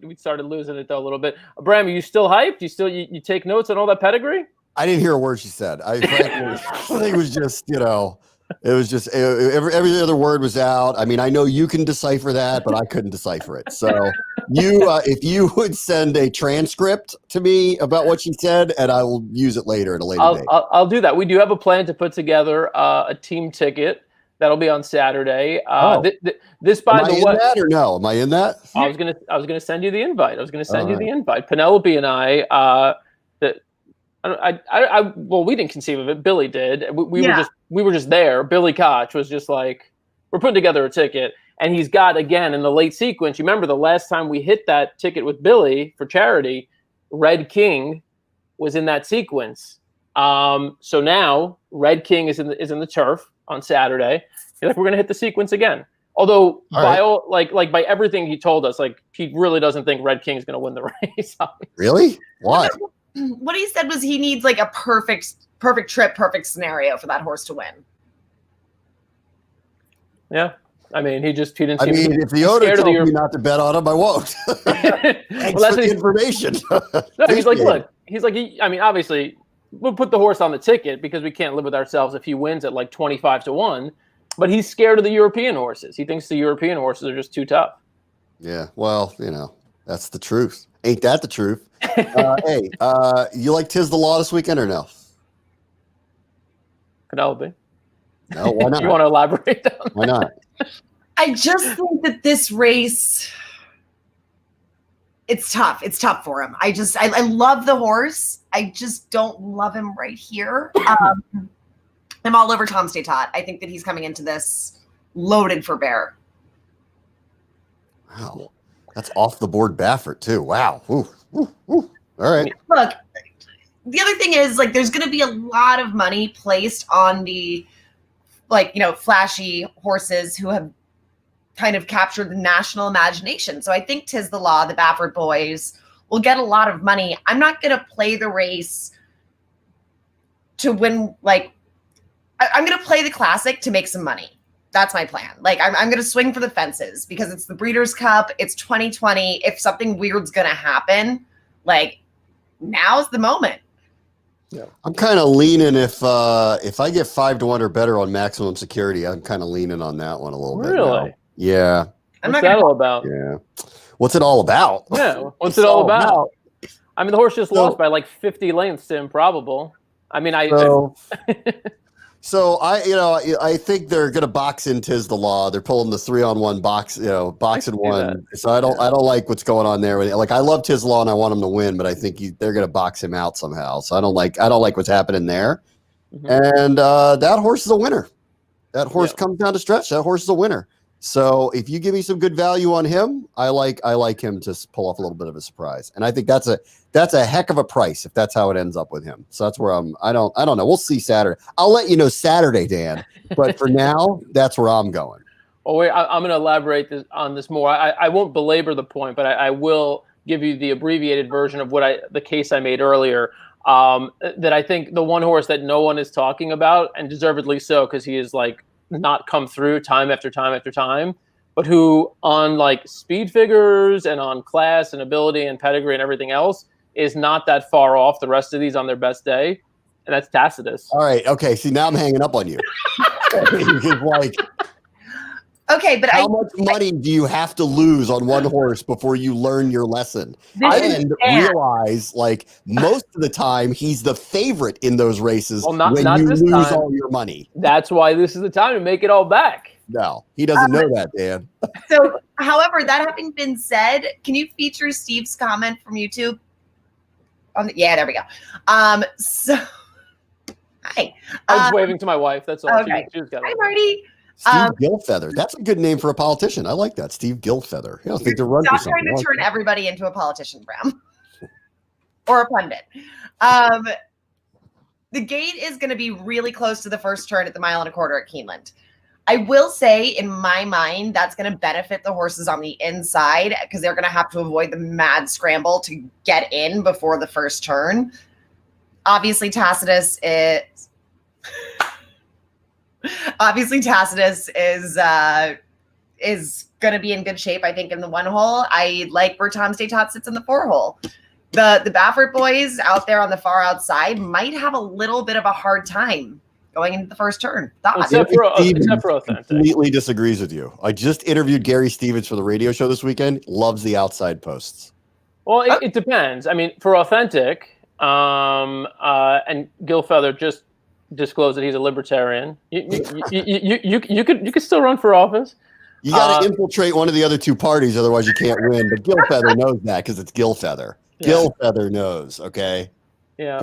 we started losing it though a little bit. Bram, are you still hyped? You take notes on all that pedigree? I didn't hear a word she said. I think it was just, it was just every other word was out. I mean, I know you can decipher that, but I couldn't decipher it. So if you would send a transcript to me about what she said, and I will use it later at a later date. I'll do that. We do have a plan to put together a team ticket. That'll be on Saturday. This, by the way, am I in that or no? Am I in that? I was gonna send you the invite. The invite. Penelope and I. Well, we didn't conceive of it. Billy did. We were just there. Billy Koch was just like, we're putting together a ticket, and he's got, again, in the late sequence. You remember the last time we hit that ticket with Billy for charity, Red King was in that sequence. So now Red King is in the turf on Saturday. We're gonna hit the sequence again. Although by everything he told us, he really doesn't think Red King is gonna win the race. Really? Why? What he said was he needs a perfect trip, perfect scenario for that horse to win. Yeah. I mean, he didn't seem if the owner told me not to bet on him, I won't. Thanks for the information. No, he's like, look, obviously we'll put the horse on the ticket because we can't live with ourselves if he wins at 25-1, but he's scared of the European horses. He thinks the European horses are just too tough. Yeah. Well, that's the truth. Ain't that the truth? Hey, you like Tis the Law this weekend or no? Penelope. No, why not? You want to elaborate on Why not? I just think that this race, it's tough. It's tough for him. I love the horse. I just don't love him right here. I'm all over Tom Statot. I think that he's coming into this loaded for bear. Wow. That's off the board Baffert too. Wow. Ooh. All right. Look, the other thing is there's going to be a lot of money placed on the flashy horses who have kind of captured the national imagination. So I think Tis the Law, the Baffert boys will get a lot of money. I'm not going to play the race to win. I'm going to play the classic to make some money. That's my plan. I'm going to swing for the fences because it's the Breeders' Cup. It's 2020. If something weird's going to happen, now's the moment. Yeah. I'm kind of leaning if I get 5-1 or better on maximum security, I'm kind of leaning on that one a little bit. Really? Now. Yeah. What's that all about? Yeah. What's it all about? Yeah. What's it all about? I mean, the horse just lost by 50 lengths to Improbable. I mean, So I think they're gonna box in Tis the Law. They're pulling the 3-on-1 box, box and one. So I don't like what's going on there. I love Tis the Law and I want him to win, but I think they're gonna box him out somehow. So I don't like what's happening there. Mm-hmm. And that horse is a winner. That horse comes down to stretch. That horse is a winner. So if you give me some good value on him, I like him to pull off a little bit of a surprise. And I think that's a heck of a price if that's how it ends up with him. So that's where I don't know. We'll see Saturday. I'll let you know Saturday, Dan. But for now, that's where I'm going. Well, wait, I'm going to elaborate on this more. I won't belabor the point, but I will give you the abbreviated version of the case I made earlier. That I think the one horse that no one is talking about, and deservedly so, because he is like not come through time after time after time, but who on like speed figures and on class and ability and pedigree and everything else is not that far off the rest of these on their best day, and that's Tacitus. All right. Okay. See, now I'm hanging up on you. Because, like, Okay, but how much money do you have to lose on one horse before you learn your lesson and realize, like, most of the time he's the favorite in those races when you lose all your money? That's why this is the time to make it all back. No, he doesn't know that, Dan. So, however, that having been said, can you feature Steve's comment from YouTube? Yeah, there we go. So, hi. I was waving to my wife. That's all. Okay. She was got it. Hi, Marty. Steve Gilfeather. That's a good name for a politician. I like that. Steve Gilfeather. I don't think they're running for something. Stop trying to turn everybody into a politician, Bram. Or a pundit. The gate is going to be really close to the first turn at the 1.25 miles at Keeneland. I will say, in my mind, that's going to benefit the horses on the inside because they're going to have to avoid the mad scramble to get in before the first turn. Obviously, Tacitus is going to be in good shape, I think, in the 1 hole. I like where Tom Statot sits in the 4 hole. The Baffert boys out there on the far outside might have a little bit of a hard time going into the first turn. Except for Authentic. Completely disagrees with you. I just interviewed Gary Stevens for the radio show this weekend. Loves the outside posts. Well, it depends. I mean, for Authentic, and Gilfeather just disclosed that he's a libertarian. You could still run for office. You got to infiltrate one of the other two parties, otherwise you can't win. But Gilfeather knows that because it's Gilfeather. Yeah. Gilfeather knows. Okay. Yeah.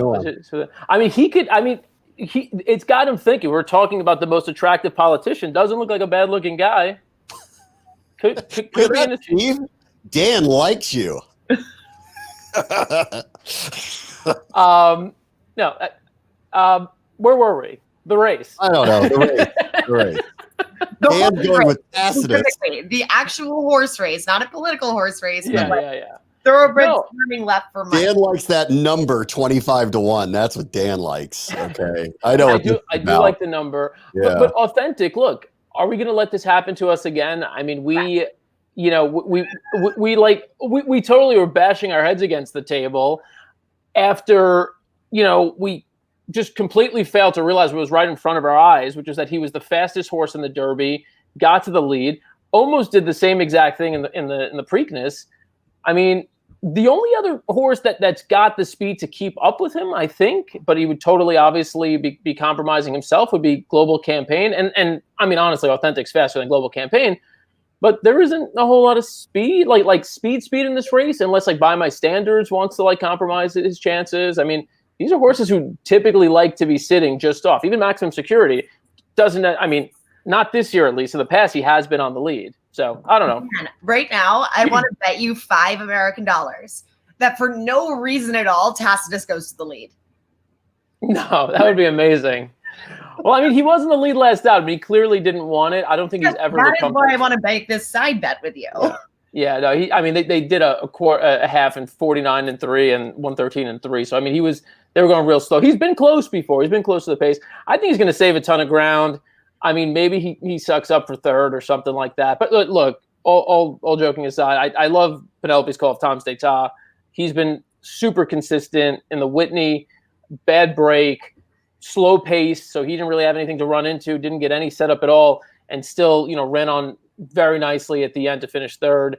I mean, he could. I mean, it's got him thinking. We're talking about the most attractive politician. Doesn't look like a bad-looking guy. Could be in his Steve? Dan likes you. No. Where were we? The race. I don't know. The race. Dan's going with Tacitus. The actual horse race, not a political horse race. Yeah. Thoroughbred swarming left for money. Dan likes that number 25-1. That's what Dan likes. Okay, I know. I do like the number, yeah. but Authentic. Look, are we going to let this happen to us again? I mean, we totally were bashing our heads against the table after we just completely failed to realize what was right in front of our eyes, which is that he was the fastest horse in the Derby, got to the lead, almost did the same exact thing in the Preakness. I mean, the only other horse that's got the speed to keep up with him, I think, but he would totally obviously be compromising himself, would be Global Campaign. And I mean, honestly, Authentic's faster than Global Campaign, but there isn't a whole lot of speed, like speed in this race, unless like By My Standards wants to like compromise his chances. I mean, these are horses who typically like to be sitting just off. Even Maximum Security doesn't, I mean, not this year at least. In the past, he has been on the lead. So I don't know. Man, right now, I want to bet you $5 American that for no reason at all, Tacitus goes to the lead. No, that would be amazing. Well, I mean, he was in the lead last out, but he clearly didn't want it. I don't think he's ever. That is why I want to make this side bet with you. Yeah, no. They did a half in 49-3 and 113-3. So I mean, they were going real slow. He's been close before. He's been close to the pace. I think he's going to save a ton of ground. I mean, maybe he sucks up for third or something like that. But look, all joking aside, I love Penelope's call of Tom Statot. He's been super consistent in the Whitney, bad break, slow pace. So he didn't really have anything to run into, didn't get any setup at all, and still, ran on very nicely at the end to finish third.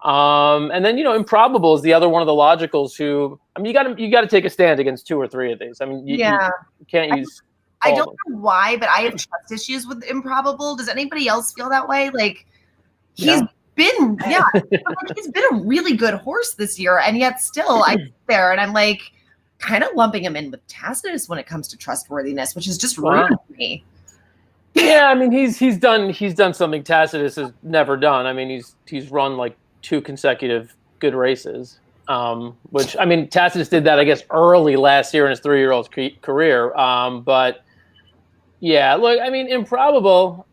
And then, Improbable is the other one of the logicals who, I mean, you got to take a stand against 2 or 3 of these. I mean, you can't use. I don't know why, but I have trust issues with Improbable. Does anybody else feel that way? Like he's been a really good horse this year, and yet still I sit there and I'm like kind of lumping him in with Tacitus when it comes to trustworthiness, which is just rude to me. Yeah, I mean he's done something Tacitus has never done. I mean he's run like 2 consecutive good races. Which I mean Tacitus did that I guess early last year in his 3-year-old career. But yeah, look, I mean Improbable,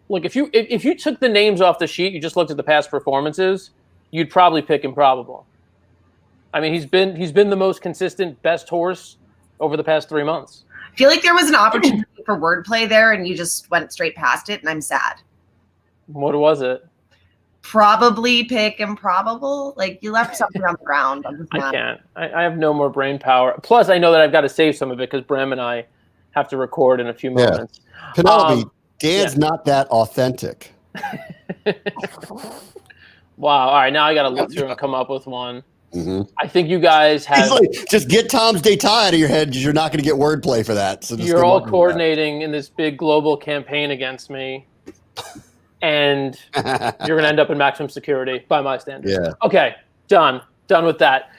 Look, if you took the names off the sheet, you just looked at the past performances, you'd probably pick Improbable. I mean, he's been the most consistent, best horse over the past 3 months. I feel like there was an opportunity for wordplay there, and you just went straight past it, and I'm sad. What was it? Probably pick Improbable. Like, you left something on the ground. I can't. I have no more brain power. Plus, I know that I've got to save some of it because Bram and I have to record in a few moments. Penelope, Dan's not that authentic. Wow. All right, now I got to look through and come up with one. Mm-hmm. I think you guys have. Just get Tom's d'état out of your head because you're not going to get wordplay for that. So you're all coordinating in this big global campaign against me, and you're going to end up in maximum security by my standards. Yeah. Okay, done with that.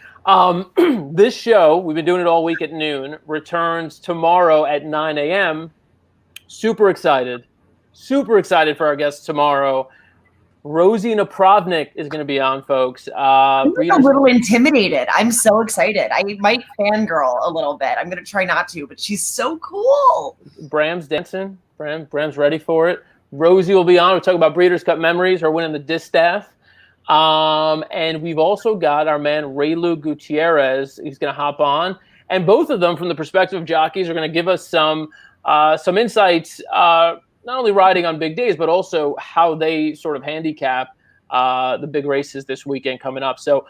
This show, we've been doing it all week at noon, returns tomorrow at 9 a.m. Super excited for our guests tomorrow. Rosie Napravnik is going to be on, folks. I'm a little intimidated. I'm so excited. I might fangirl a little bit. I'm going to try not to, but she's so cool. Bram's dancing. Bram's ready for it. Rosie will be on. We'll talk about Breeders' Cup memories, her winning the distaff. And we've also got our man Raylu Gutierrez. He's going to hop on. And both of them, from the perspective of jockeys, are going to give us some insights, not only riding on big days, but also how they sort of handicap the big races this weekend coming up. So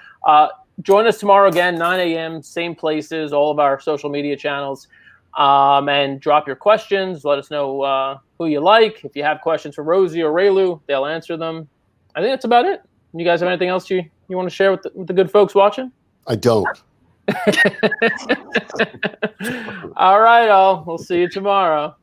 join us tomorrow again, 9 a.m., same places, all of our social media channels. And drop your questions. Let us know who you like. If you have questions for Rosie or Raylu, they'll answer them. I think that's about it. You guys have anything else you want to share with the good folks watching? I don't. All right, all. We'll see you tomorrow.